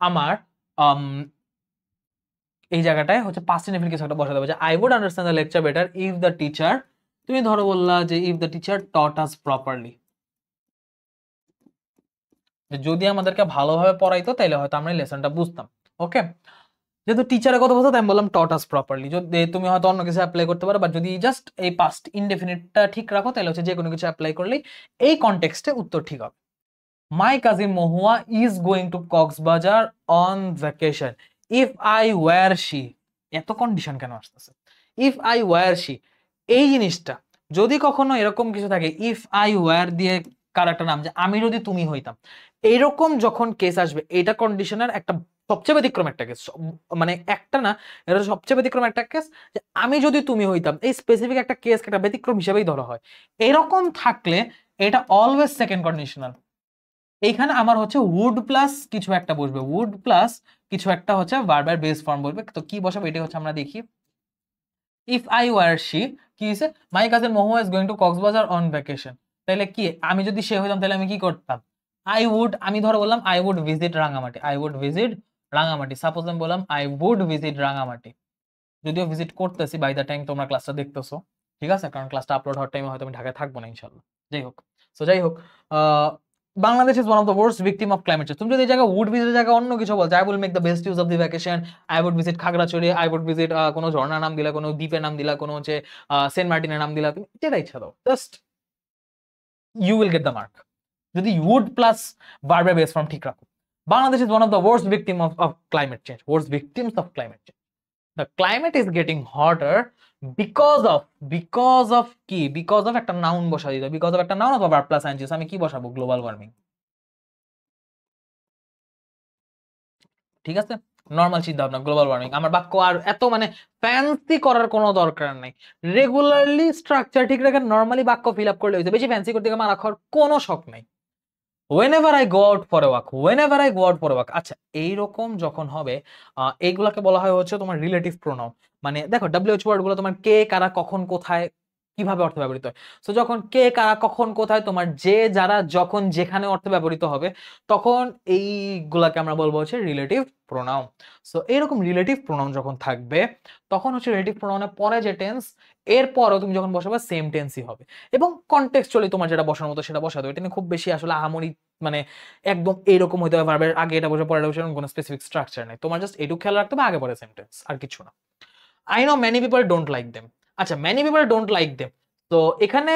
আমার এই জায়গাটায় হচ্ছে পাস্ট ইনডেফিনিট কিছু একটা বসাতে হবে, যে I would understand the lecture better if the teacher, তুমি ধরো বললা যে if the teacher taught us properly, যদি আমাদেরকে ভালোভাবে পড়াইতো তাহলে হয়তো আমরা লেসনটা বুঝতাম। ওকে, যেহেতু টিচারের কথা বলতো আমি বললাম টট আস প্রপারলি, যদি তুমি হয়তো অন্য কিছু অ্যাপ্লাই করতে পারো, বা যদি জাস্ট এই পাস্ট ইনডেফিনিটটা ঠিক রাখো তাহলে হচ্ছে যে কোনো কিছু অ্যাপ্লাই করলেই এই কনটেক্সটে উত্তর ঠিক হবে। My cousin Mahua is going to Cox's Bazar on vacation if I were she, এত কন্ডিশন কেন আসতেছে? ইফ আই ওয়্যার শি, এই জিনিসটা যদি কখনো এরকম কিছু থাকে, ইফ আই ওয়্যার দিয়ে কার একটা নাম, যে আমি যদি তুমি হইতাম, এইরকম যখন কেস আসবে এটা কন্ডিশনের একটা সবচেয়ে ব্যতিক্রম একটা কেস, মানে একটা না, এটা সবচেয়ে ব্যতিক্রম একটা কেস, যে আমি যদি তুমি হইতাম, এই স্পেসিফিক একটা কেস একটা ব্যতিক্রম হিসেবেই ধরা হয়। এরকম থাকলে এটা অলওয়েজ সেকেন্ড কন্ডিশনাল। এইখানে আমার হচ্ছে উড প্লাস কিছু একটা বসবে, উড প্লাস কিছু একটা হচ্ছে ভার্বের বেস ফর্ম বলবে। তো কি বসাবো এটা হচ্ছে আমরা দেখি। ইফ আই ওয়ার শি, কি হয়েছে, my cousin Mhow is going to Cox's Bazar on vacation. তাহলে কি, আমি যদি সে হইতাম তাহলে আমি কি করতাম, আই উড, আমি ধরো বললাম I would visit Rangamati, I would visit Rangamati. Suppose আমি বললাম আই উড ভিজিট রাঙামাটি, যদিও ভিজিট করতেছি বাই দ্য টাইম তোমরা ক্লাসটা দেখতেছো, ঠিক আছে, কারণ ক্লাসটা আপলোড হওয়ার টাইমে হয়তো আমি ঢাকায় থাকবো না ইনশাল্লাহ। যাই হোক, সো যাই হোক, Bangladesh is one of the worst victim of climate change. তুমি যদি এই জায়গায় উড ভিজিটের জায়গায় অন্য কিছু বলছো, I will make the best use of the vacation, I would visit Khagrachhari, I would visit কোনো ঝর্ণার নাম দিলা, কোনো দ্বীপের নাম দিলা, কোনো হচ্ছে সেন্ট মার্টিনের নাম দিলা, তুমি যেটা ইচ্ছা দাও, just you will get the mark যদি উড প্লাস ভার্বের বেস ফর্ম ঠিক রাখো। Bangladesh is one of the worst victim of climate change, worst victims of climate change. The climate is getting hotter because of কি, because of একটা noun বসা দিতে, because of একটা noun অথবা verb plus ing, আমি কি বসাবো, গ্লোবাল ওয়ার্মিং। ঠিক আছে, নরমাল চিন্তা ভাবনা, গ্লোবাল ওয়ার্মিং। আমার বাক্য আর এত মানে ফ্যান্সি করার কোনো দরকার নাই, রেগুলারলি স্ট্রাকচার ঠিক রেখে নরমালি বাক্য ফিল আপ করলে হয়েছে, বেশি ফ্যান্সি করতে গিয়ে মারা খাওয়ার কোনো শখ নাই। whenever I go out for a walk, whenever I go out for a walk, আচ্ছা এইরকম যখন হবে, এইগুলাকে বলা হয় হচ্ছে তোমার রিলেটিভ প্রোনাউন। মানে দেখো WH ওয়ার্ড গুলো তোমার কে, কারা, কখন, কোথায়, কিভাবে অর্থে ব্যবহৃত হয়। সো যখন কে, কারা, কখন, কোথায়, তোমার যে, যারা, যখন, যেখানে অর্থে ব্যবহৃত হবে, তখন এইগুলাকে আমরা বলবো হচ্ছে রিলেটিভ প্রোনাউন। সো এইরকম রিলেটিভ প্রোনাউন যখন থাকবে, তখন হচ্ছে রিলেটিভ প্রোনাউনের পরে যে টেন্স, এরপরও তুমি যখন বসাবে সেম টেন্সই হবে, এবং কনটেক্সচুয়ালি তোমার যেটা বসানোর মতো সেটা বসাতে হবে। এটা নিয়ে খুব বেশি আসলে আহামরি মানে একদম এইরকম হইতে হবে, ভার্বের আগে এটা বসে পরে এটা বসে, কোনো স্পেসিফিক স্ট্রাকচার নেই, তোমার জাস্ট এটুকু খেয়াল রাখতে হবে, আগে পরে সেন্টেন্স, আর কিছু না। I know many people don't like them. আচ্ছা, many people don't like them, তো এখানে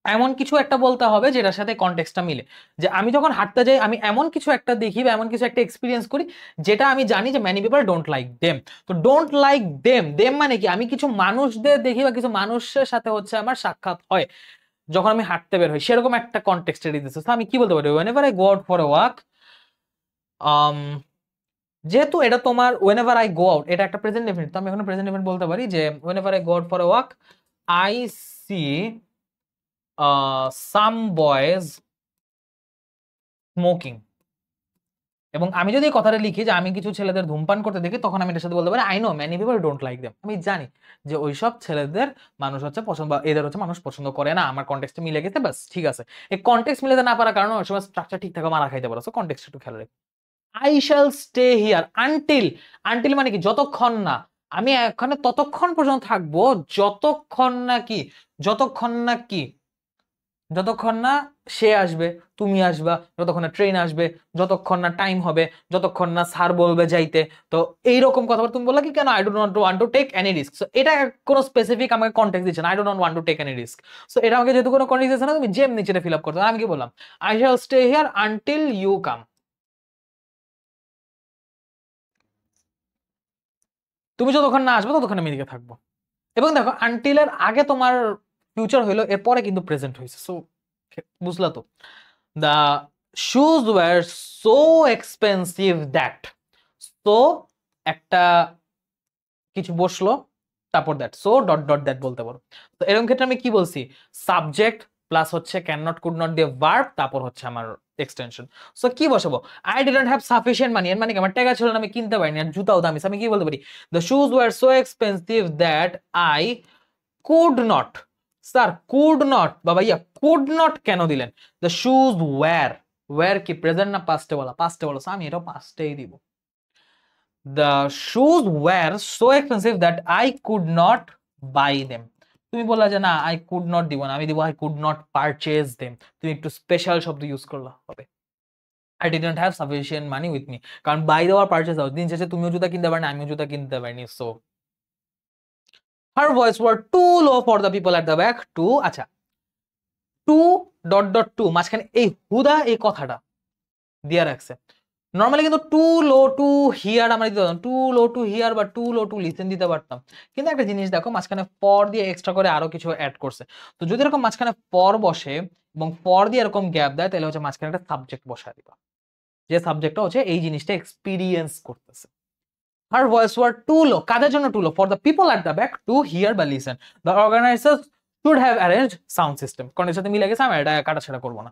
এমন কিছু একটা বলতে হবে যেটার সাথে কনটেক্সটটা মিলে, যে আমি যখন হাঁটতে যাই আমি এমন কিছু একটা দেখি বা এমন কিছু একটা এক্সপিরিয়েন্স করি যেটা আমি জানি যে many people don't like them. তো ডোন্ট লাইক দেম, দেম মানে কি, আমি কিছু মানুষদের দেখি বা কিছু মানুষের সাথে হচ্ছে আমার সাক্ষাৎ হয় যখন আমি হাঁটতে বের হই, সেরকম একটা কনটেক্সটে দিতেছে। তো আমি কি বলতে পারি, whenever I go out for a walk, যেহেতু এটা তোমার whenever I go out, এটা একটা প্রেজেন্ট ডেফিনিট, তো আমি এখন প্রেজেন্ট ডেফিনিট বলতে পারি যে whenever I go out for a walk, I see some boys smoking। এবং আমি যদি এই কথাটা লিখি যে আমি কিছু ছেলেদের ধূমপান করতে দেখি, তখন আমি এটার সাথে বলতে পারি I know many people don't like them. আমি জানি যে ওইসব ছেলেদের মানুষ হচ্ছে পছন্দ, বা এদের হচ্ছে মানুষ পছন্দ করে না। আমার কনটেক্সটে মিলে গেছে, বাস ঠিক আছে। এই কনটেক্সট মিলাতে না পারার কারণে ওই সময় স্ট্রাকচার ঠিক থাকে, মারা খাইতে পারো। সো কনটেক্সট একটু খেয়াল রাখি। I shall stay here until, until মানে কি, যতক্ষণ না, আমি এখানে ততক্ষণ পর্যন্ত থাকবো যতক্ষণ না কি, যতক্ষণ না কি, যতক্ষণ না সে আসবে, তুমি আসবা, যতক্ষণ না ট্রেন আসবে, যতক্ষণ না টাইম হবে, যতক্ষণ না স্যার বলবে যাইতে। তো এইরকম কথাবার্তা তুমি বললা কি, কেন, I don't want to take any risk. So এটা কোনো স্পেসিফিক আমাকে কনটেক্সট দিচ্ছে না, I don't want to take any risk. So এটা আমাকে যেহেতু কোনো কনটেক্সট দিচ্ছে না, তুমি যেমনি সেটা ফিল আপ করতে, আমি কি বললাম, I shall stay here until you come. তুমি যতক্ষণ না আসবে ততক্ষণ আমি এদিকে থাকবো। এবং দেখো আনটিলের আগে তোমার ফিউচার হইলো, এরপরে কিন্তু প্রেজেন্ট হয়েছে। সো বুঝলা তো, the shoes were so expensive that, so একটা কিছু বসলো, তারপর that, so dot dot that বলতে পারো। তো এরকম ক্ষেত্রে আমি কি বলছি, সাবজেক্ট প্লাস হচ্ছে ক্যান নট, কুড নট দিয়ে ভার্ব, তারপর হচ্ছে আমার এক্সটেনশন। সো কি বসাবো, আই ডিডন্ট হ্যাভ সাফিসিয়েন্ট মানি, এর মানে কি আমার টাকা ছিল না, আমি কিনতে পারিনি, আর জুতাও দামি। আমি কি বলতে পারি, the shoes were so expensive that I could not. Sir could not, বাবা ইয়া কুড নট কেন দিলেন, দ্য শুজ ওয়্যার, ওয়্যার কি প্রেজেন্ট না পাস্টে বলা, পাস্টে বলো, আমি এটাও পাস্টেই দিব। The shoes were so expensive that I could not buy them. তুমি বললা যে না আই কুড নট দিব না, আমি দিব I could not purchase them. তুমি একটু স্পেশাল শব্দ ইউজ করলা হবে, I didn't have sufficient money with me. কারণ বাই দেওয়ার পারচেজ দাও, দিন শেষে তুমিও জুতা কিনতে পারি না, আমিও জুতা কিনতে পারিনি। So her voice were too low for the people at the back to, আচ্ছা টু ডট ডট টু, মাঝখানে এই হুদা এই কথাটা দিয়ে রাখছে। নর্মালি কিন্তু টু লো টু হিয়ার আমরা দিতে পারতাম, টু লো টু হিয়ার বা টু লো টু লিসেন দিতে পারতাম। কিন্তু একটা জিনিস দেখো, মাঝখানে ফর দিয়ে এক্সট্রা করে আরো কিছু অ্যাড করছে। তো যদি এরকম মাঝখানে ফর বসে এবং ফর দিয়ে এরকম গ্যাপ দেয়, তাহলে হচ্ছে মাঝখানে একটা সাবজেক্ট বসায় দিবা, যে সাবজেক্টটা হচ্ছে এই জিনিসটা এক্সপিরিয়েন্স করতেছে। Her voice were too low. কাদের জন্য too low? For the people at the back to hear বা listen. The organizers should have arranged sound system. কন্টেন্টের সাথে মিলে গেছে, আমি এটা কাটাছেড়া করব না।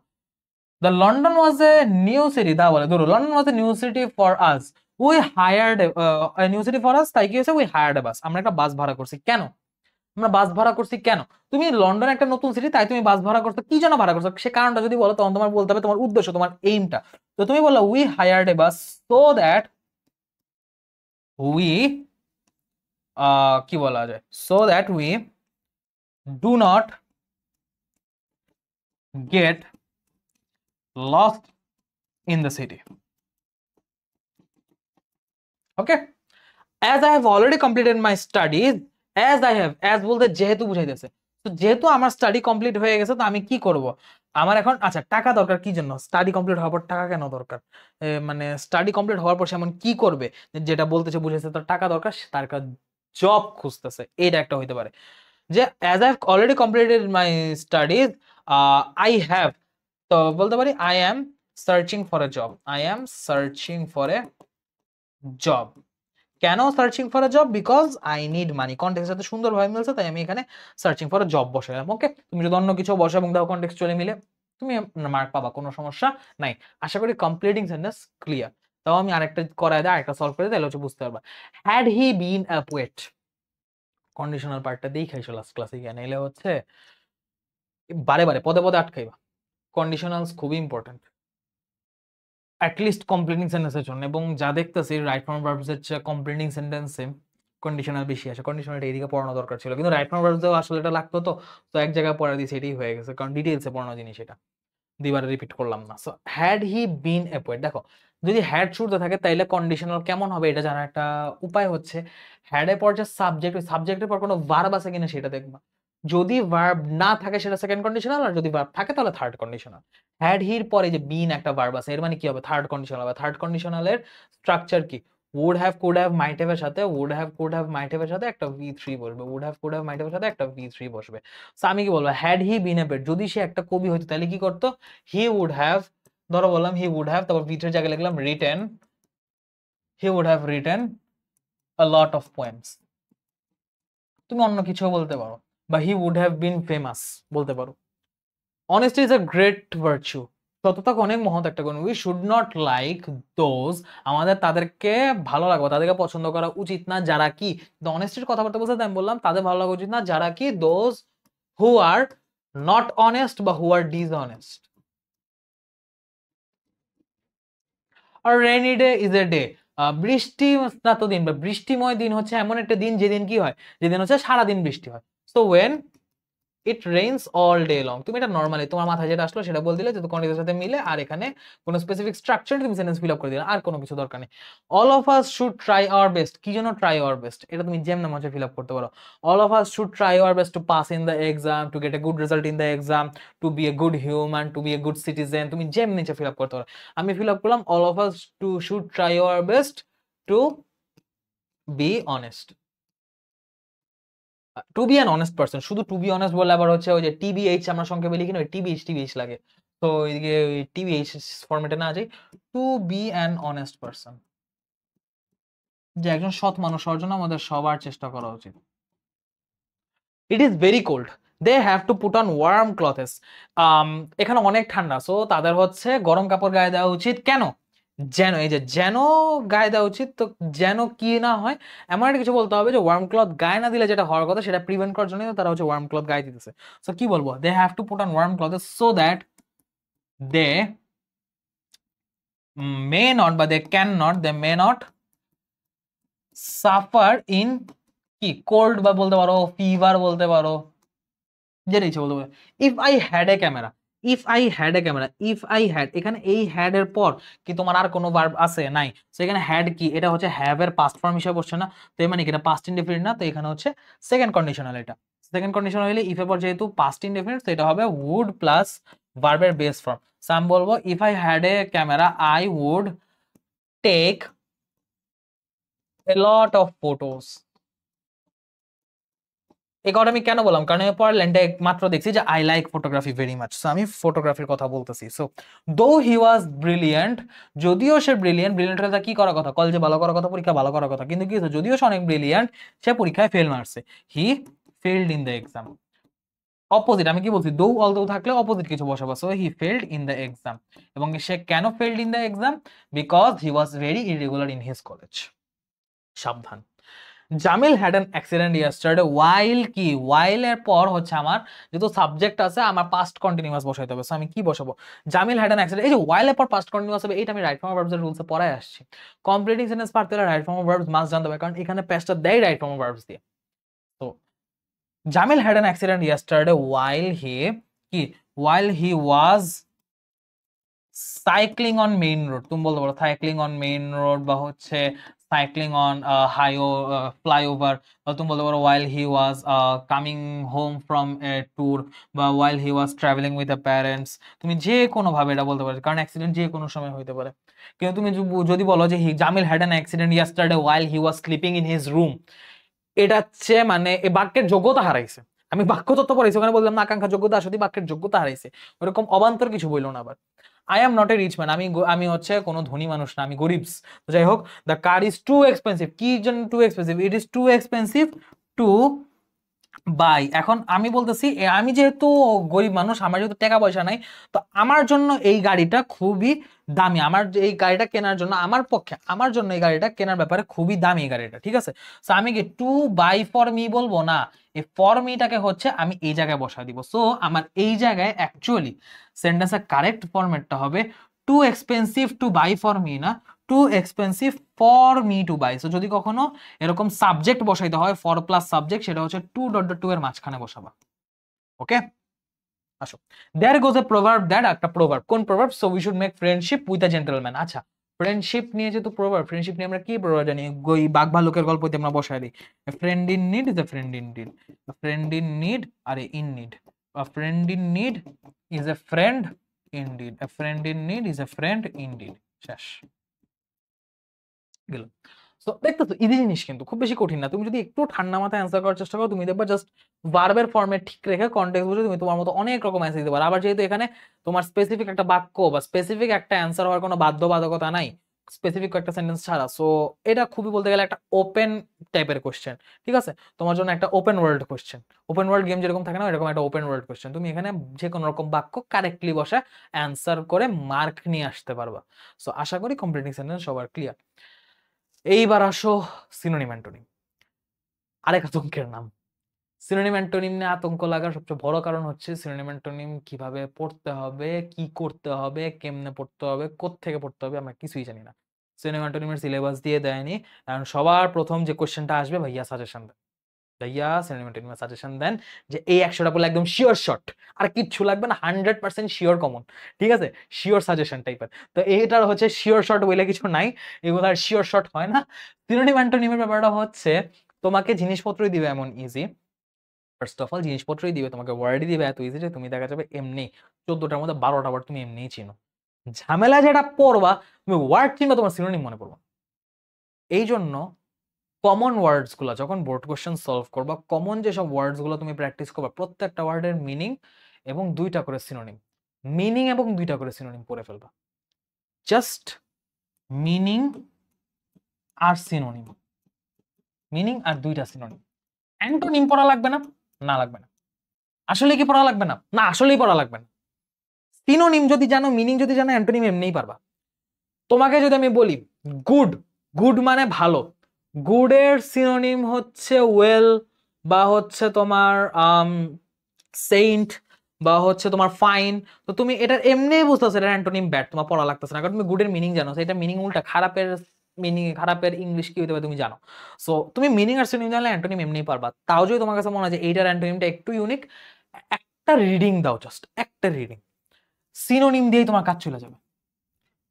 The London was a new city. দা বলে ধরো London was a new city for us. We hired a new city for us. তাই কি হয়েছে? We hired a bus. আমরা একটা বাস ভাড়া করছি। কেন? আমরা বাস ভাড়া করছি কেন? তুমি লন্ডন একটা নতুন সিটি, তাই তুমি বাস ভাড়া করছো। কি জন্য ভাড়া করছো? সে কারণটা যদি বলো তখন তোমার বলতে হবে তোমার উদ্দেশ্য, তোমার এইমটা। তো তুমি বললো we hired a bus so that we কি বলা যায়, so that we do not get lost in the city. Okay, as I have already completed my studies, as বলতে যেহেতু বুঝাইতেছে, তো যেহেতু আমার স্টাডি কমপ্লিট হয়ে গেছে, তো আমি কি করব? আমার এখন আচ্ছা টাকা দরকার, কি জন্য? স্টাডি কমপ্লিট হওয়ার পর টাকা কেন দরকার? মানে স্টাডি কমপ্লিট হওয়ার পর সে এমন কি করবে যেটা বলতেছে বুঝাইছে তার টাকা দরকার, তার জব খুঁজতেছে, এটা একটা হইতে পারে। যে as I have already completed my studies, I have, তো বলতে পারি I am searching for a job. I am searching for a job. কেন searching for a job? Because I need money. কনটেক্সটের সাথে সুন্দরভাবে মিলছে, তাই আমি এখানে সার্চিং ফর আ জব বসাইলাম। ওকে, তুমি যদি অন্য কিছু বসা এবং দাও কনটেক্সট চলে মিলে, তুমি মার্ক পাবা, কোনো সমস্যা নাই। আশা করি কমপ্লিটিং সেন্টেন্স ক্লিয়ার। তাও আমি আরেকটা করায় দেয়, আরেকটা সলভ করে দিই, তাহলে হচ্ছে বুঝতে পারবা। Had he been a poet, conditional পার্টটা দেখাইছো লাস্ট ক্লাসে গিয়ে, নাইলে হচ্ছে বারে বারে পদে পদে আটকাইবা। কন্ডিশনালস খুবই ইম্পর্টেন্ট, অ্যাটলিস্ট কমপ্লিটিং সেন্টেন্সের জন্য। এবং যা দেখতেছি রাইট ফর্ম ভার্বসের চেয়ে কমপ্লিটিং সেন্টেন্সে কন্ডিশনাল বেশি আসে। কন্ডিশনালটা এদিকে পড়ানো দরকার ছিল, কিন্তু রাইট ফর্ম ভার্বসেও আসলে এটা লাগতো, তো এক জায়গায় পড়া দিয়েছে, এটাই হয়ে গেছে, কারণ ডিটেইলসে পড়ানো জিনিস, এটা দুইবার রিপিট করলাম না। So had he been a poet, দেখো যদি হ্যাড শুরুতে থাকে তাইলে কন্ডিশনাল কেমন হবে এটা জানার একটা উপায় হচ্ছে হ্যাড এর পর যে সাবজেক্ট, ওই সাবজেক্টের পর কোনো ভার্ব আছে কিনা সেটা দেখবা। যদি ভার্ব না থাকে সেটা সেকেন্ড কন্ডিশনাল, আর যদি ভার্ব থাকে তাহলে থার্ড কন্ডিশনাল। হ্যাড হির পরে যে বিন একটা ভার্ব আছে, এর মানে কি হবে? থার্ড কন্ডিশনাল হবে। থার্ড কন্ডিশনালের স্ট্রাকচার কি? would have, could have, might have এর সাথে would have, could have, might have এর সাথে একটা v3 বসবে, would have, could have, might have এর সাথে একটা v3 বসবে। সো আমি কি বলবো? Had he been a poet, যদি সে একটা কবি হতো তাহলে কি করতো? হি উড হ্যাভ, ধরো বললাম হি উড হ্যাভ, তারপর v3 এর জায়গায় লিখলাম written, he would have written a lot of poems। তুমি অন্য কিছু বলতে পারো, বা he would have been famous বলতে পারো। Honesty is a great virtue, সততা অনেক মহৎ একটা গুণ। We should not like those, আমাদের তাদেরকে ভালো লাগবে, তাদেরকে পছন্দ করা উচিত না যারা কি, অনেস্টির কথাবার্তা বলতে আমি বললাম তাদের ভালো লাগা উচিত না যারা কি, those who are not honest বা হু আর ডিসঅনেস্ট। আর rainy day is a day, বৃষ্টি স্নাত দিন বা বৃষ্টিময় দিন হচ্ছে এমন একটা দিন যেদিন কি হয়, যেদিন হচ্ছে সারাদিন বৃষ্টি হয়। So when it rains all day long, তুমি এটা নরমালি তোমার মাথায় যেটা আসলো সেটা বল দিলে, যেহেতু কন্টেক্সটের সাথে মিলে, আর এখানে কোনো স্পেসিফিক স্ট্রাকচার তুমি সেন্টেন্স ফিল আপ করে দিলে, আর কোনো কিছু দরকার নেই। All of us should try our best, কি জন্য ট্রাই আওয়ার বেস্ট? এটা তুমি যেমন মাঝে ফিল আপ করতে পারো। All of us should try our best to pass in the exam, to get a good result in the exam, to be a good human, to be a good citizen, তুমি যেমন নিচে fill up করতে পারো। আমি fill up করলাম all of us to should try our best to be honest, to be an honest person. শুধু to be honest বলে আবার হচ্ছে ওই যে টিবিএইচ আমরা সংক্ষেপে লিখি না, ওই টিবিএইচ লাগে, তো এইদিকে টিবিএইচ ফরম্যাটে না যাই, to be an honest person, যে একজন সৎ মানুষ হওয়ার জন্য আমাদের সবার চেষ্টা করা উচিত। It is very cold, they have to put on warm clothes, এখানে অনেক ঠান্ডা, সো তাদের হচ্ছে গরম কাপড় গায়ে দেওয়া উচিত। কেন? যেন, এই যে যেন গায়ে দেওয়া উচিত, তো যেন কি না হয় এমন একটা কিছু বলতে হবে যে ওয়ার্ম ক্লথ গায়ে না দিলে যেটা হওয়ার কথা সেটা প্রিভেন্ট করার জন্য তারা হচ্ছে ওয়ার্ম ক্লথ গায়ে দিতেছে। সো কি বলবো? They have to put on warm cloth so that they may not বা they can not, they may not suffer in কি কোল্ড বা বলতে পারো ফিভার বলতে পারো, যেটা ইচ্ছে বলতে পারো। If I had a camera, if I had a camera, if I had, এখানে এই হ্যাড এর পর কি তোমার আর কোনো ভার্ব আছে? নাই। সো এখানে হ্যাড কি, এটা হচ্ছে হ্যাভ এর পাস্ট ফর্ম হিসেবে বসছে না, তো এর মানে কি এটা পাস্ট ইনডেফিনিট না, তো এখানে হচ্ছে সেকেন্ড কন্ডিশনাল। এটা সেকেন্ড কন্ডিশনাল হলে ইফ এর পর যেহেতু পাস্ট ইনডেফিনিট, তো এটা হবে উড প্লাস ভার্বের বেস ফর্ম। সো আমি বলবো if I had a camera I would take a lot of photos. এই কথাটা আমি কেন বললাম, কারণ আমি পরের লাইনটা মাত্র দেখছি যে I like photography very much, so আমি ফটোগ্রাফির কথা বলতেছি। সো দো হি ওয়াজ ব্রিলিয়েন্ট, যদিও সে ব্রিলিয়েন্ট, ব্রিলিয়েন্ট হলে কি করার কথা, কলেজে ভালো করার কথা, পরীক্ষা ভালো করার কথা, কিন্তু কি হয়েছে, যদিও সে অনেক ব্রিলিয়েন্ট, সে পরীক্ষায় ফেল মারছে, he failed in the exam. Opposite, আমি কি বলছি, দো অলদো থাকলে অপোজিট কিছু বসাবো, so he failed in the exam. এবং সে কেন failed in the exam, because he was very irregular in his college. সাবধান। Jamil had an accident yesterday, while কি, ওয়াইল এর পর হচ্ছে আমার যেহেতু সাবজেক্ট আছে আমার পাস্ট কন্টিনিউয়াস বসাইতে হবে, সো আমি কি বসাবো, জামিল হ্যাড অ্যান অ্যাক্সিডেন্ট, এই যে ওয়াইল এর পর পাস্ট কন্টিনিউয়াস হবে, এইটা আমি রাইট ফর্ম অফ ভার্বস এর রুলসে পড়ায় আসছি। কমপ্লিটিং সেন্টেন্স পারতে হলে right form of verbs must জানতে হবে, কারণ এখানে পেজটা দেয় রাইট ফর্ম অফ ভার্বস দিয়ে। তো Jamil had an accident yesterday while he, কি, while he was cycling on main road, তুমি বলতে পারো সাইক্লিং অন মেইন রোড, বা হচ্ছে সাইক্লিং অন ফ্লাইওভার, বা তুমি বলতে পারো while he was coming home from a tour, বা while he was travelling with the parents. তুমি যে কোনো ভাবে এটা বলতে পারো, কারণ অ্যাক্সিডেন্ট যে কোনো সময় হইতে পারে। কিন্তু তুমি যদি বলো যে Jamil had an accident yesterday while he was sleeping in his room, এটা হচ্ছে মানে এই বাক্যের যোগ্যতা হারাইছে। আমি বাক্য তত্ত্ব পড়াইছি, ওখানে বললাম না আকাঙ্ক্ষা যোগ্যতা আসলে বাক্যের যোগ্যতা হারাইছে, ওরকম অবান্তর কিছু বললো না আবার। I am not a rich man, আমি হচ্ছে কোনো ধনী মানুষ না, আমি গরিবস। তো যাই হোক, the car is too expensive, কি জন্য too expensive, it is too expensive to buy. এখন আমি বলতেছি আমি যেহেতু গরিব মানুষ, আমার যেহেতু টাকা পয়সা নাই, তো আমার জন্য এই গাড়িটা খুবই দামি, আমার এই গাড়িটা কেনার জন্য আমার পক্ষে, আমার জন্য এই গাড়িটা কেনার ব্যাপারে খুবই দামি এই গাড়িটা, ঠিক আছে। সো আমি কি টু বাই ফর মি বলবো না, এই ফর মিটাকে হচ্ছে আমি এই জায়গায় বসা দিব। সো আমার এই জায়গায় অ্যাকচুয়ালি সেন্টেন্সের কারেক্ট ফরম্যাটটা হবে too expensive to buy for me, না too expensive for me to buy. So যদি কখনো এরকম সাবজেক্ট বসাইতে হয়, ফর প্লাস সাবজেক্ট, সেটা হচ্ছে টু ডট ডট টু এর মাঝখানে বসাবা। ওকে, আসো। দেয়ার গোজ এ প্রভার্ব, দ্যাট একটা প্রভার্ব, কোন proverb, so we should make friendship with a gentleman. আচ্ছা, ফ্রেন্ডশিপ নিয়ে যেহেতু প্রভার্ব, ফ্রেন্ডশিপ নিয়ে আমরা কি প্রভার্ব জানি, ওই বাঘ ভালুকের গল্পতে আমরা বসাই দিই, friend in need is a friend in deed, friend in need, আরে in need, a friend in need is a friend indeed, a friend in need is a friend indeed। শেষ গেল। সো দেখতেছো ইজি জিনিস, কিন্তু খুব বেশি কঠিন না, তুমি যদি একটু ঠান্ডা মাথায় অ্যান্সার করার চেষ্টা করো, তুমি দেখবা জাস্ট ভার্বের ফর্মেট ঠিক রেখে কনটেক্সট বুঝে তুমি তোমার মতো অনেক রকম অ্যান্সার দিতে পারো। আবার যেহেতু এখানে তোমার স্পেসিফিক একটা বাক্য বা স্পেসিফিক একটা অ্যান্সার হওয়ার কোনো বাধ্যবাধকতা নাই, স্পেসিফিক একটা সেন্টেন্স ছাড়া, সো এটা খুবই বলতে গেলে একটা ওপেন টাইপের কোশ্চেন, ঠিক আছে, তোমার জন্য একটা open world question. Open world game যেরকম থাকে না, এরকম একটা ওপেন ওয়ার্ল্ড কোশ্চেন, তুমি এখানে যে কোনো রকম বাক্য কারেক্টলি বসে অ্যান্সার করে মার্ক নিয়ে আসতে পারবা। সো আশা করি কমপ্লিটিং সেন্টেন্স সবার ক্লিয়ার। এইবার আসো সিনোনিম অ্যান্টোনিম, আরেক আতঙ্কের নাম। সিনোনিম অ্যান্টোনিম নিয়ে আতঙ্ক লাগার সবচেয়ে বড় কারণ হচ্ছে সিনোনিম অ্যান্টোনিম কিভাবে পড়তে হবে, কি করতে হবে, কেমনে পড়তে হবে, কোত্থেকে পড়তে হবে, আমরা কিছুই জানি না। সিনোনিম অ্যান্টোনিমের সিলেবাস দিয়ে দেয়নি, কারণ সবার প্রথম যে কোশ্চেনটা আসবে, ভাইয়া সাজেশন দেন, ভাইয়া সিনোনিম অ্যান্টোনিমের সাজেশন দেন, যে এই 100টা বলে একদম শিওর শট, আর কিচ্ছু লাগবে না, 100% শিওর কমন, ঠিক আছে, শিওর সাজেশন টাইপের। তো এইটার হচ্ছে শিওর শট বলে কিছু নাই, এগুলো আর শিওর শট হয় না। সিনোনিম অ্যান্টোনিমের ব্যাপারটা হচ্ছে তোমাকে জিনিসপত্রই দিবে এমন ইজি, ফার্স্ট অফ অল জিনিসপত্রই দিবে, তোমাকে ওয়ার্ডই দিবে এত ইজি যে তুমি দেখা যাবে এমনি 14টার মধ্যে 12টা ওয়ার্ড তুমি এমনিই চিনো। ঝামেলা যেটা পড়বা, তুমি ওয়ার্ড চিনবা, তোমার সিনোনিম মনে পড়বা। এই জন্য কমন ওয়ার্ডস গুলো যখন বোর্ড কোশ্চেন সলভ করবা, কমন যেসব ওয়ার্ডস গুলো তুমি প্র্যাকটিস করবা, প্রত্যেকটা ওয়ার্ডের মিনিং এবং 2টা করে সিনোনিম, মিনিং এবং 2টা করে সিনোনিম পড়ে ফেলবা। জাস্ট মিনিং আর সিনোনিম, মিনিং আর 2টা সিনোনিম। অ্যান্টোনিম পড়া লাগবে না, না লাগবে না। আসলে কি পড়া লাগবে না, না আসলেই পড়া লাগবে না। সিনোনিম যদি জানো, মিনিং যদি জানো, অ্যান্টোনিম এমনিই পারবা। তোমাকে যদি আমি বলি গুড, গুড মানে ভালো, গুডের সিনোনিম হচ্ছে ওয়েল, বা হচ্ছে তোমার সেইন্ট, বা হচ্ছে তোমার ফাইন, তো তুমি এটা এমনিই বুঝতেছো এটা অ্যান্টোনিম ব্যাড, তোমার পড়া লাগতেছে না, কারণ তুমি গুডের মিনিং জানো, এটা মিনিং উল্টা, খারাপের মিনিং, খারাপের ইংলিশ কি হতে পারে তুমি জানো। সো তুমি মিনিং আর সিনোনিম জানলে অ্যান্টোনিম এমনিই পারবা। তাও যদি তোমার কাছে মনে হয় যে এইটার অ্যান্টোনিমটা একটু ইউনিক, একটা রিডিং দাও, জাস্ট একটা রিডিং, সিনোনিম দিয়েই তোমার কাজ চলে যাবে।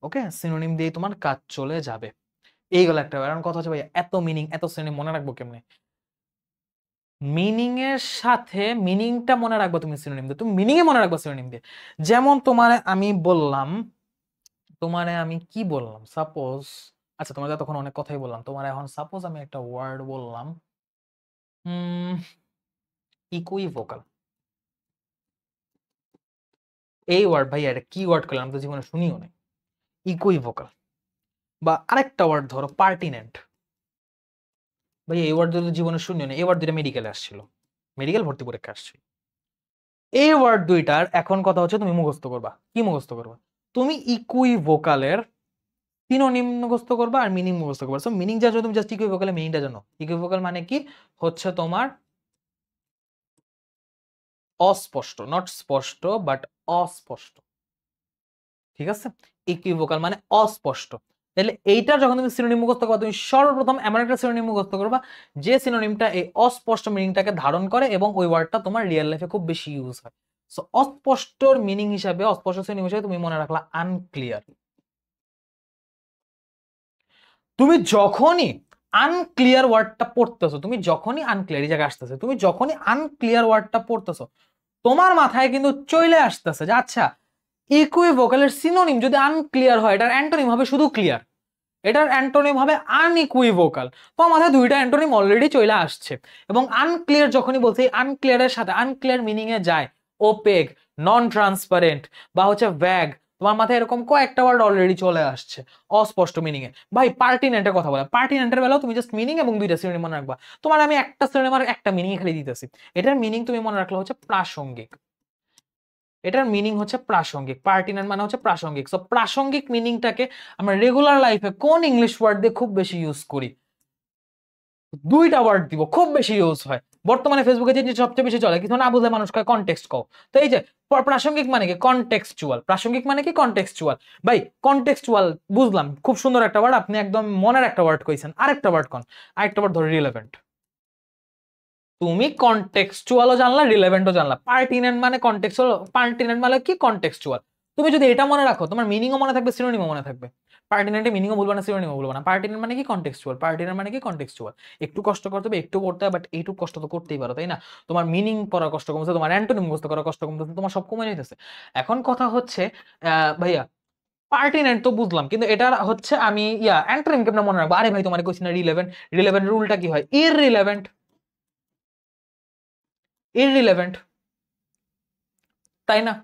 ওকে, সিনোনিম দিয়ে তোমার কাজ চলে যাবে। এইগুলো একটা কারণ কথা হচ্ছে ভাই এত মিনিং এত সিনোনিম মনে রাখবো কেমনে, মিনিং এর সাথে মিনিংটা মনে রাখবো তুমি সিনোনিম দিয়ে, তুমি মিনিং এ মনে রাখবো সিনোনিম দিয়ে। যেমন তোমারে আমি বললাম, তোমারে আমি কি বললাম, সাপোজ, আচ্ছা তোমার তখন অনেক কথাই বললাম, তোমার এখন সাপোজ আমি একটা ওয়ার্ড বললাম, ইকুইভোকাল, এই ওয়ার্ড ভাই, এটা কি ওয়ার্ড করলাম তো জীবনে শুনিও নাই। ইকুইভোকাল বা আরেকটা ওয়ার্ড ধরো পার্টিনেন্ট, ভাই এই ওয়ার্ড দুটো জীবনে শুনিও না। এই ওয়ার্ড দুটো মেডিকেলে আসছিল, মেডিকেল ভর্তি পরীক্ষা আসছিল। এই ওয়ার্ড দুইটার এখন কথা হচ্ছে তুমি মুখস্থ করবা। কি মুখস্থ করবা? তুমি ইকুইভোকালের সিনোনিম মুখস্থ করবা আর মিনিং মুখস্থ করবা। সো মিনিং জানো, তুমি জাস্ট ইকুইভোকালের মিনিংটা জানো। ইকুইভোকাল মানে কি? হচ্ছে তোমার অস্পষ্ট, নট স্পষ্ট বাট অস্পষ্ট, ঠিক আছে? ইকুইভোকাল মানে অস্পষ্ট। তাহলে এইটা যখন তুমি সিনোনিম মুখস্থ করবা, তুমি সর্বপ্রথম এমন একটা সিনোনিম মুখস্থ করবা যে সিনোনিমটা এই অস্পষ্ট মিনিংটাকে ধারণ করে এবং ওই ওয়ার্ডটা তোমার রিয়েল লাইফে খুব বেশি ইউজ হয়। সো অস্পষ্টর মিনিং হিসাবে, অস্পষ্ট সিনোনিম হিসাবে তুমি মনে রাখলা আনক্লিয়ার। তুমি যখনই আনক্লিয়ার ওয়ার্ডটা পড়তেছো, তুমি যখনই আনক্লিয়ার, এই জায়গায় আসতেছে, তুমি যখনই আনক্লিয়ার ওয়ার্ডটা পড়তেছো, তোমার মাথায় কিন্তু চলে আসতেছে যে আচ্ছা, ইকুইভোকালের সিনোনিম যদি আনক্লিয়ার হয়, এটার অ্যান্টোনিম হবে শুধু ক্লিয়ার, এটার অ্যান্টোনিম হবে আনইকুইভোকাল। তোমার মাথায় দুইটা অ্যান্টোনিম অলরেডি চলে আসছে। এবং আনক্লিয়ার যখনই বলছি, আনক্লিয়ারের সাথে আনক্লিয়ার মিনিং এ যায় ওপেক, নন ট্রান্সপারেন্ট বা হচ্ছে ভ্যাগ, তোমার মাথায় এরকম কয়েকটা ওয়ার্ড অলরেডি চলে আসছে অস্পষ্ট মিনিং এ। ভাই পার্টিনেন্টের কথা বলা, পার্টিনেন্টের বেলাও তুমি জাস্ট মিনিং এবং দুইটা সিনোনিম মনে রাখবা। তোমার আমি একটা সিনোনিম আর একটা মিনিং খালি দিতেছি। এটার মিনিং তুমি মনে রাখলে হচ্ছে প্রাসঙ্গিক। এটার মিনিং হচ্ছে প্রাসঙ্গিক। পার্টিনেন্ট মানে হচ্ছে প্রাসঙ্গিক। সো প্রাসঙ্গিক মিনিংটাকে আমরা রেগুলার লাইফে কোন ইংলিশ ওয়ার্ড দিয়ে খুব বেশি ইউজ করি? দুইটা ওয়ার্ড দিব, খুব বেশি ইউজ হয় বর্তমানে ফেসবুকে যে সবচেয়ে বেশি চলে, কিছু না বুঝলে মানুষ কয় কনটেক্সট কও। তো এই যে প্রাসঙ্গিক মানে কি? কনটেক্সচুয়াল। প্রাসঙ্গিক মানে কি? কনটেক্সচুয়াল। ভাই কনটেক্সচুয়াল বুঝলাম, খুব সুন্দর একটা ওয়ার্ড, আপনি একদম মনের একটা ওয়ার্ড কইছেন। আরেকটা ওয়ার্ড কোন? আরেকটা ওয়ার্ড ধরো রিলেভেন্ট। তুমি কনটেক্সচুয়ালও জানলা, রিলেভেন্টও জানলা। পার্টিনেন্ট মানে কনটেক্সচুয়াল, পার্টিনেন্ট মানে কি? কনটেক্সচুয়াল। তুমি যদি এটা মনে রাখো, তোমার মিনিংও মনে থাকবে, সিনোনিমও মনে থাকবে। পার্টিনেন্টে মিনিংও বলবো না, সিনোনিমও বলবো না। পার্টিনেন্ট মানে কি? কনটেক্সচুয়াল। পার্টিনেন্ট মানে কি? কনটেক্সচুয়াল। একটু কষ্ট করতে হবে, একটু পড়তে হবে, বাট এইটুকু কষ্ট তো করতেই পারো, তাই না? তোমার মিনিং পড়ার কষ্ট কমছে, তোমার অ্যান্টোনিম মুখস্থ করার কষ্ট কমতেছে, তোমার সব কমে যাইতেছে। এখন কথা হচ্ছে ভাইয়া পার্টিনেন্ট তো বুঝলাম, কিন্তু এটা হচ্ছে আমি অ্যান্টোনিম কেমনে মনে রাখবো? আরে ভাই তোমার কইছি না রিলেভেন্ট। রিলেভেন্ট রুলটা কি হয়? ইররিলেভেন্ট, ইররিলেভেন্ট, তাই না?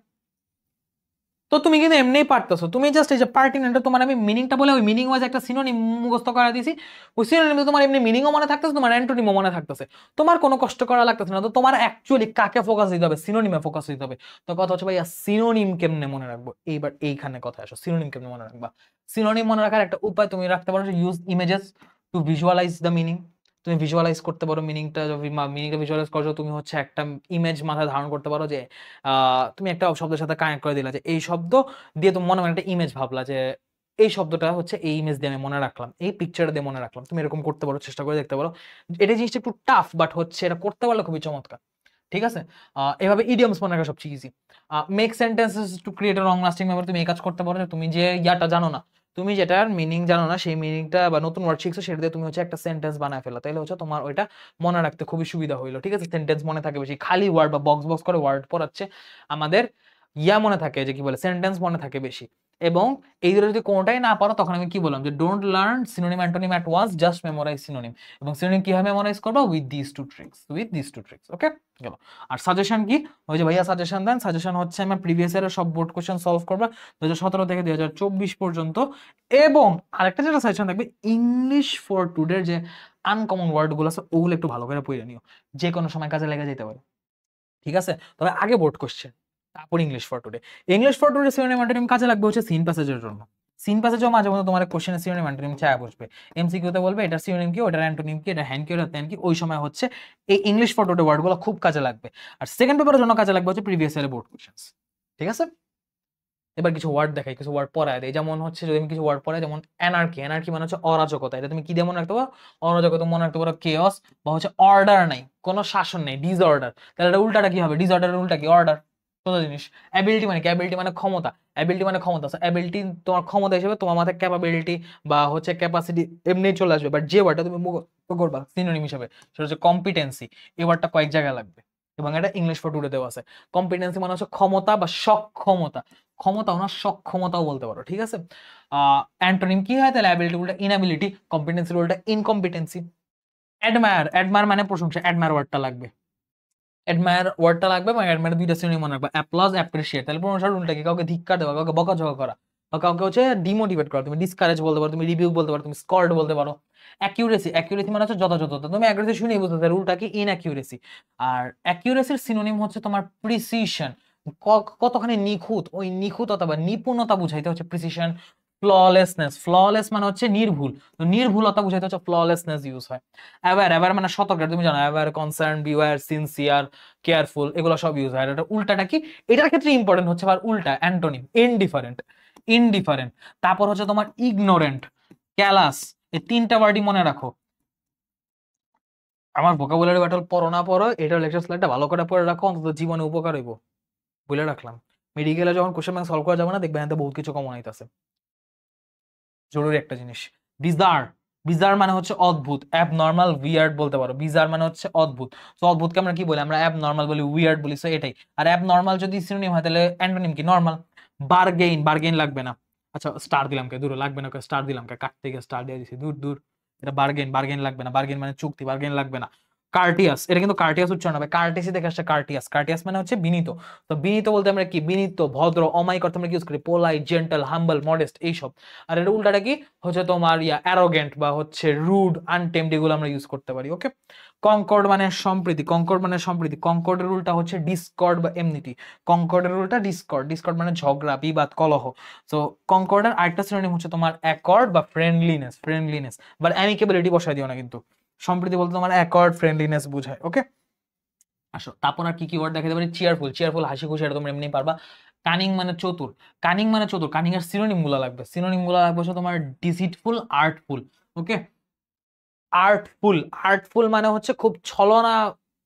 তো তুমি কিন্তু এমনিই পারতেছো, তুমি জাস্ট এই যে পার্টিনেন্ট, তোমার আমি মিনিংটা বলে ওই মিনিং ওয়াইজ একটা সিনোনিম মুখস্থ করা দিয়েছি। ওই সিনোনিমে তোমার এমনি মিনিংও মনে থাকতেছে, তোমার অ্যান্টোনিমও মনে থাকতেছে, তোমার কোনো কষ্ট করা লাগতেছে না। তো তোমার অ্যাকচুয়ালি কাকে ফোকাস দিতে হবে? সিনোনিমে ফোকাস দিতে হবে। তো কথা হচ্ছে ভাইয়া সিনোনিম কেমনে মনে রাখবো? এইবার এইখানে কথা আসো, সিনোনিম কেমনে মনে রাখবা? সিনোনিম মনে রাখার একটা উপায় তুমি রাখতে পারো, use images to visualize the meaning. তুমি ভিজুয়ালাইজ করতে পারো মিনিংটা, মিনিংটা ভিজুয়ালাইজ করছো, তুমি হচ্ছে একটা ইমেজ মাথায় ধারণ করতে পারো যে তুমি একটা শব্দের সাথে কানেক্ট করে দিলা, যে এই শব্দ দিয়ে তুমি মনে মনে একটা ইমেজ ভাবলা যে এই শব্দটা হচ্ছে এই ইমেজ দিয়ে আমি মনে রাখলাম, এই পিকচার দিয়ে মনে রাখলাম। তুমি এরকম করতে পারো, চেষ্টা করে দেখতে পারো। এটা জিনিসটা একটু টাফ, বাট হচ্ছে এটা করতে পারলে খুবই চমৎকার, ঠিক আছে? এভাবে ইডিয়মস মনে রাখা সবচেয়ে easy. Make sentences to create a long lasting memory, তুমি এই কাজ করতে পারো যে তুমি যে জানো না, তুমি যেটার মিনিং জানো না, সেই মিনিংটা বা নতুন ওয়ার্ড শিখছো, সেটা দিয়ে তুমি হচ্ছে একটা সেন্টেন্স বানায় ফেলো, তাইলে হচ্ছে তোমার ওইটা মনে রাখতে খুবই সুবিধা হইলো, ঠিক আছে? সেন্টেন্স মনে থাকে বেশি, খালি ওয়ার্ড বা বক্স বক্স করে ওয়ার্ড পড়াচ্ছে আমাদের মনে থাকে, যে কি বলে, সেন্টেন্স মনে থাকে বেশি। এবং এই দুটো যদি কোনোটাই না পারো, তখন আমি কি বললাম যে don't learn synonym antonym at once, just memorise synonym. এবং সিনোনিম কিভাবে মেমোরাইজ করবা? With this two tricks, with this two tricks, okay? গেল। আর সাজেশন কি? ওই যে ভাইয়া সাজেশন দেন, সাজেশন হচ্ছে আমার প্রিভিয়াস ইয়ারের সব বোর্ড কোশ্চেন সলভ করবা 2017 থেকে 2024 পর্যন্ত। এবং আরেকটা যেটা সাজেশন থাকবে, ইংলিশ ফর টুডের যে আনকমন ওয়ার্ড গুলো আছে, ওগুলো একটু ভালো করে পড়ে নিও, যে কোনো সময় কাজে লেগে যেতে পারে, ঠিক আছে? তবে আগে বোর্ড কোশ্চেন, তারপর English for today. English for today synonym antonym কাজে লাগবে হচ্ছে সিন প্যাসেজের জন্য। সিন প্যাসেজও মাঝে মধ্যে তোমার কোশ্চেনের সিনোনিম অ্যান্টোনিম চায় বসবে, এমসিকিউতে বলবে এটার সিনোনিম কি, ওটার অ্যান্টোনিম কি, এটা হ্যান কি, ওটা ত্যান কি। ওই সময় হচ্ছে এই ইংলিশ ফর টুডে ওয়ার্ডগুলো খুব কাজে লাগবে। আর সেকেন্ড পেপারের জন্য কাজে লাগবে হচ্ছে প্রিভিয়াস ইয়ারের বোর্ড কোশ্চেন, ঠিক আছে? এবার কিছু ওয়ার্ড দেখাই, কিছু ওয়ার্ড পড়ায় দেয়। যেমন হচ্ছে যদি আমি কিছু ওয়ার্ড পড়াই, যেমন অ্যানার্কি, অ্যানার্কি মানে হচ্ছে অরাজকতা, এটা তুমি কি দিয়ে মনে রাখতে পারো? অরাজকতা মনে রাখতে পারো কেওস, বা হচ্ছে অর্ডার নাই, কোনো শাসন নেই, ডিসঅর্ডার। তাহলে এটা উল্টাটা কি হবে? ডিসঅর্ডারের উল্টা কি? অর্ডার। কত জিনিস। অ্যাবিলিটি মানে কি? অ্যাবিলিটি মানে ক্ষমতা, অ্যাবিলিটি মানে ক্ষমতা। অ্যাবিলিটি তোমার ক্ষমতা হিসেবে তোমার মাথায় ক্যাপাবিলিটি বা হচ্ছে ক্যাপাসিটি এমনি চলে আসবে, বাট যে ওয়ার্ডটা তুমি মুখস্থ করবা সিনোনিম হিসেবে, সেটা হচ্ছে কম্পিটেন্সি। এই ওয়ার্ডটা কয়েক জায়গায় লাগবে এবং এটা ইংলিশ ফর টুডে দেওয়া আছে। কম্পিটেন্সি মানে হচ্ছে ক্ষমতা বা সক্ষমতা, ক্ষমতাও না, সক্ষমতাও বলতে পারো, ঠিক আছে? অ্যান্টোনিম কি হয় তাহলে? অ্যাবিলিটি উল্টা ইনএবিলিটি, কম্পিটেন্সি উল্টা ইনকম্পিটেন্সি। অ্যাডমায়ার, অ্যাডমায়ার মানে প্রশংসা, অ্যাডমায়ার ওয়ার্ডটা লাগবে। অ্যাডমায়ার ওয়ার্ডটা লাগবে এবং অ্যাডমায়ার দুইটা সিনোনিম মনে রাখবা, অ্যাপ্লজ, অ্যাপ্রিশিয়েট। তাহলে প্রোনাউন্সিয়েশন উল্টা কি, কাউকে ধিক্কার দেওয়া, কাউকে বকাঝকা করা, বা কাউকে হচ্ছে ডিমোটিভেট করা। তুমি ডিসকারেজ বলতে পারো, তুমি রিভিউ বলতে পারো, তুমি স্কর্ড বলতে পারো। অ্যাকিউরেসি, অ্যাকিউরেসি মানে হচ্ছে যথাযথতা। তুমি অ্যাকিউরেসি শুনেই বুঝতে পারো উল্টা কি, ইনঅ্যাকিউরেসি। আর অ্যাকিউরেসির সিনোনিম হচ্ছে তোমার প্রিসিশন, কতখানি নিখুঁত, ওই নিখুঁততা বা নিপুণতা বুঝাইতে হচ্ছে প্রিসিশন। ফ্ললেসনেস, ফ্ললেস মানে হচ্ছে নির্ভুল, তো নির্ভুলতা বুঝাইতে হচ্ছে ফ্ললেসনেস ইউজ হয়। অ্যাওয়্যার, অ্যাওয়্যার মানে সতর্ক, তুমি জানো aware, concern, beware, sincere, careful, এগুলো সব ইউজ হয়। আর এটা উল্টাটা কি, এটার ক্ষেত্রে ইম্পর্টেন্ট হচ্ছে আবার উল্টা অ্যান্টোনিম, ইনডিফারেন্ট, ইনডিফারেন্ট। তারপর হচ্ছে তোমার ইগনোরেন্ট, ক্যালাস, এই তিনটা ওয়ার্ডই মনে রাখো। আমার ভোকাবুলারি ব্যাটল পড়ো না পড়ো, এটা লেকচার স্লাইডটা ভালো করে পড়ে রাখো, অন্তত জীবনে উপকার হইব, বলে রাখলাম। মেডিকেলে যখন কোশ্চেন ব্যাংক সলভ করা যাবে না, দেখবে এতে বহুত কিছু কমন আইতাছে। জরুরি একটা জিনিস, বিজার, বিজার মানে হচ্ছে অদ্ভুত, অ্যাবনর্মাল, উইয়ার্ড বলতে পারো। বিজার মানে হচ্ছে অদ্ভুত। তো অদ্ভুতকে আমরা কি বলি, আমরা অ্যাবনর্মাল বলি, উইয়ার্ড বলি, সো এটাই। আর অ্যাবনর্মাল যদি সিনোনিম হয় তাহলে অ্যান্টোনিম কি, নরমাল। বারগেইন, বারগেইন লাগবে না। আচ্ছা স্টার দিলাম কে, দূর লাগবে না, স্টার দিলাম কে, কাটতে গিয়ে স্টার দিয়ে দিছি, দূর দূর। এটা বারগেইন, বারগেইন লাগবে না, বারগেইন মানে চুক্তি, বারগেইন লাগবে না। কার্টিয়াস, এটা কিন্তু কার্টিয়াস উচ্চারণ হবে, কার্টিসি থেকে আসছে কার্টিয়াস, কার্টিয়াস মানে হচ্ছে বিনীত। তো বিনীত বলতে আমরা কি, বিনীত, ভদ্র, অমায়িক অর্থে আমরা ইউজ করি, পোলাইট, জেন্টাল, হাম্বল, মডেস্ট, এইসব। আর এটা উল্টাটা কি হচ্ছে তোমার অ্যারোগেন্ট বা হচ্ছে রুড, আনটেমড, এগুলো আমরা ইউজ করতে পারি। ওকে। কনকর্ড মানে সম্প্রীতি, কনকর্ড মানে সম্প্রীতি। কনকর্ডের উল্টা হচ্ছে ডিসকর্ড বা এমনিটি। কনকর্ডের উল্টা ডিসকর্ড, ডিসকর্ড মানে ঝগড়া, বিবাদ, কলহ। তো কনকর্ডের আরেকটা সিনোনিম হচ্ছে তোমার অ্যাকর্ড বা ফ্রেন্ডলিনেস, ফ্রেন্ডলিনেস। বাট অ্যামিকেবিলিটি বসাই দিও না কিন্তু, সম্প্রীতি বলতে তোমার অ্যাকর্ড, ফ্রেন্ডলিনেস বুঝায়। ওকে। আসো তারপর আর কি কি ওয়ার্ড দেখাতে পারি, চেয়ারফুল, চেয়ারফুল হাসি খুশি, এটা তোমরা এমনি পারবা। কানিং মানে চতুর, কানিং মানে চতুর, কানিং এর সিনোনিম গুলো লাগবে, সিনোনিম গুলো লাগবে হচ্ছে তোমার ডিসিটফুল, আর্টফুল। ওকে। আর্টফুল, আর্টফুল মানে হচ্ছে খুব ছলনা,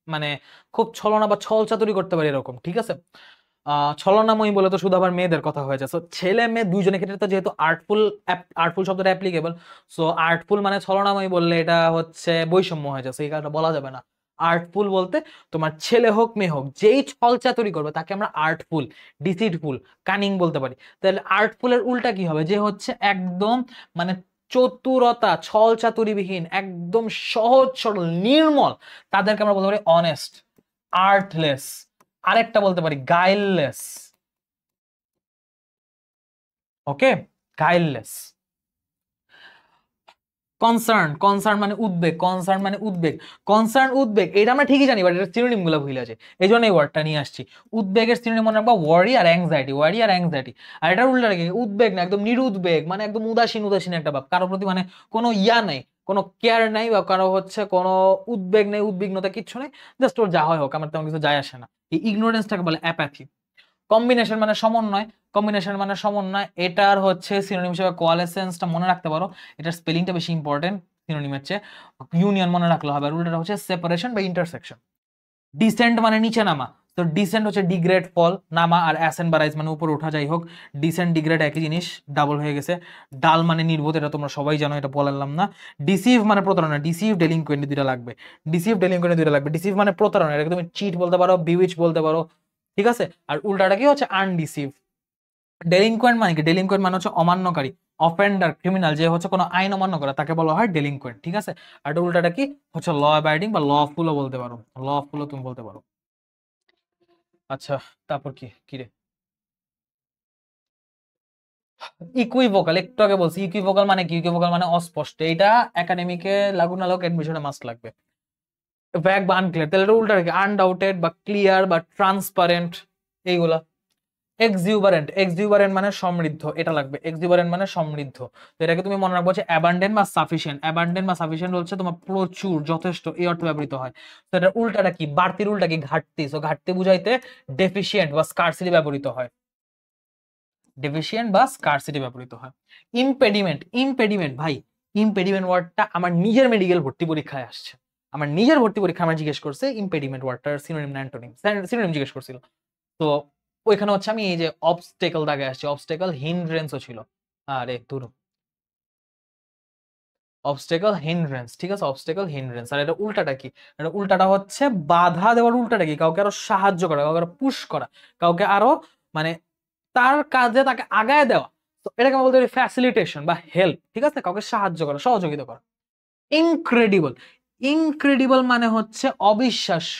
মানে খুব ছলনা বা ছল চাতুরি করতে পারি এরকম, ঠিক আছে। ছলনাময়ী বলে তো শুধু আবার মেয়েদের কথা হয়ে যায়, সো ছেলে মেয়ে দুইজনের ক্ষেত্রে তো যেহেতু আর্টফুল, আর্টফুল শব্দটা অ্যাপ্লিকেবল। সো আর্টফুল মানে ছলনাময়ী বললে এটা হচ্ছে বৈষম্য হয়ে যায়, এই কারণে বলা যাবে না। আর্টফুল বলতে তোমার ছেলে হোক মেয়ে হোক, যেই ছল চাতুরি করবে তাকে আমরা আর্টফুল, ডিসিটফুল, কানিং বলতে পারি। তাহলে আর্টফুলের উল্টা কি হবে, যে হচ্ছে একদম মানে চতুরতা, ছল চাতুরিবিহীন, একদম সহজ সরল নির্মল, তাদেরকে আমরা বলতে পারি অনেস্ট। আর্টলেস, আরেকটা বলতে পারি গাইললেস। ওকে, গাইললেস। কনসার্ন, কনসার্ন মানে উদ্বেগ, কনসার্ন মানে উদ্বেগ, কনসার্ন উদ্বেগ, এটা আমরা ঠিকই জানি, বাট এটা সিনোনিম গুলো ভুলে আছে, এই জন্য এই ওয়ার্ডটা নিয়ে আসছি। উদ্বেগের সিনোনিম মনে রাখবা ওয়ারি আর অ্যাংজাইটি, ওয়ারি আর অ্যাংজাইটি। আর এটা উল্টা কি, উদ্বেগ না, একদম নিরুদ্বেগ, মানে একদম উদাসীন, উদাসীন একটা ভাব, কারোর প্রতি মানে কোনো ইয়া নাই, কোনো কেয়ার নাই, বা কারো হচ্ছে কোনো উদ্বেগ নেই, উদ্বিগ্নতা কিচ্ছু নেই, জাস্ট ওর যা হয় হোক, আমার তেমন কিছু যায় আসে না। এই ইগনোরেন্সটাকে বলে অ্যাপ্যাথি। কম্বিনেশন মানে সমন্বয়, কম্বিনেশন মানে সমন্বয়, এটার হচ্ছে সিনোনিম হিসেবে কোয়ালেসেন্সটা মনে রাখতে পারো, এটার স্পেলিংটা বেশি ইম্পর্টেন্ট সিনোনিমের চেয়ে। ইউনিয়ন মনে রাখলে হবে, আর উল্টাটা হচ্ছে সেপারেশন বা ইন্টারসেকশন। ডিসেন্ট মানে নিচে নামা, তো ডিসেন্ট হচ্ছে ডিগ্রেড, ফল, নামা, আর অ্যাসেন্ড বা রাইজ মানে উপরে ওঠা, যাই হোক ডিসেন্ট ডিগ্রেড একই জিনিস, ডাবল হয়ে গেছে। ডাল মানে নির্বোধ, এটা তোমরা সবাই জানো, এটা বললাম না। ডিসিভ মানে প্রতারণা, ডিসিভ, ডেলিনকুয়েন্ট দুইটা লাগবে, ডিসিভ, ডেলিনকুয়েন্ট দুইটা লাগবে। ডিসিভ মানে প্রতারণা, এটা তুমি চিট বলতে পারো, বিউইচ বলতে পারো, ঠিক আছে। আর উল্টাটা কি হচ্ছে আনডিসিভ। ডেলিনকুয়েন্ট মানে কি, ডেলিনকুয়েন্ট মানে হচ্ছে অমান্যকারী, অফেন্ডার, ক্রিমিনাল, যে হচ্ছে কোনো আইন অমান্য করে তাকে বলা হয় ডেলিনকুয়েন্ট, ঠিক আছে। আর উল্টাটা কি হচ্ছে ল অ্যাবাইডিং বা লফুলও বলতে পারো, লফুলও তুমি বলতে পারো। আচ্ছা তারপর কি কি রে, ইকুইভোকাল, একটু আগে বলছি ইকুইভোকাল মানে কি, ইকুইভোকাল মানে অস্পষ্ট, এটা একাডেমিকে লাগু না লাগুক এডমিশনে মাস্ট লাগবে। ভ্যাগ বা আনক্লিয়ার, তাহলে এটা উল্টা কি, আনডাউটেড বা ক্লিয়ার বা ট্রান্সপারেন্ট, এইগুলা। এক্সিউবারেন্ট, এক্সিউবারেন্ট মানে সমৃদ্ধ, এটা লাগবে, এক্সিউবারেন্ট মানে সমৃদ্ধ। তো এটাকে তুমি মনে রাখবো যে অ্যাবান্ডেন্ট বা সাফিসিয়েন্ট, অ্যাবান্ডেন্ট বা সাফিসিয়েন্ট হচ্ছে তোমার প্রচুর, যথেষ্ট, এই অর্থে ব্যবহৃত হয়। তো এটা উল্টাটা কি, বাড়তির উল্টা কি, ঘাটতি, সো ঘাটতি বুঝাইতে ডেফিসিয়েন্ট বা স্কারসিটি ব্যবহৃত হয়, ডেফিসিয়েন্ট বা স্কারসিটি ব্যবহৃত হয়। ইমপেডিমেন্ট, ইমপেডিমেন্ট ভাই, ইমপেডিমেন্ট ওয়ার্ডটা আমার নিজের মেডিকেল ভর্তি পরীক্ষায় আসছে, আমার নিজের ভর্তি পরীক্ষা আমার জিজ্ঞেস করছে ইমপেডিমেন্ট ওয়ার্ডটার সিনোনিম না অ্যান্টোনিম, সিনোনিম জিজ্ঞেস করছিল। তো ওইখানে হচ্ছে আমি এই যে অবস্টেকল দাগে আসছি, অবস্টেকল হিন্ড্রেন্সও ছিল, আরে দূর, অবস্টেকল হিন্ড্রেন্স, ঠিক আছে, অবস্টেকল হিন্ড্রেন্স। আর এটা উল্টাটা কি, এটা উল্টাটা হচ্ছে বাধা দেওয়ার উল্টাটা কি, কাউকে আরো সাহায্য করা, কাউকে আরো পুশ করা, কাউকে আরো মানে তার কাজে তাকে আগায় দেওয়া। তো এটাকে আমরা বলতে পারি ফ্যাসিলিটেশন বা হেল্প, ঠিক আছে, কাউকে সাহায্য করা, সহযোগিতা করা। ইনক্রেডিবল, ইনক্রেডিবল মানে হচ্ছে অবিশ্বাস্য,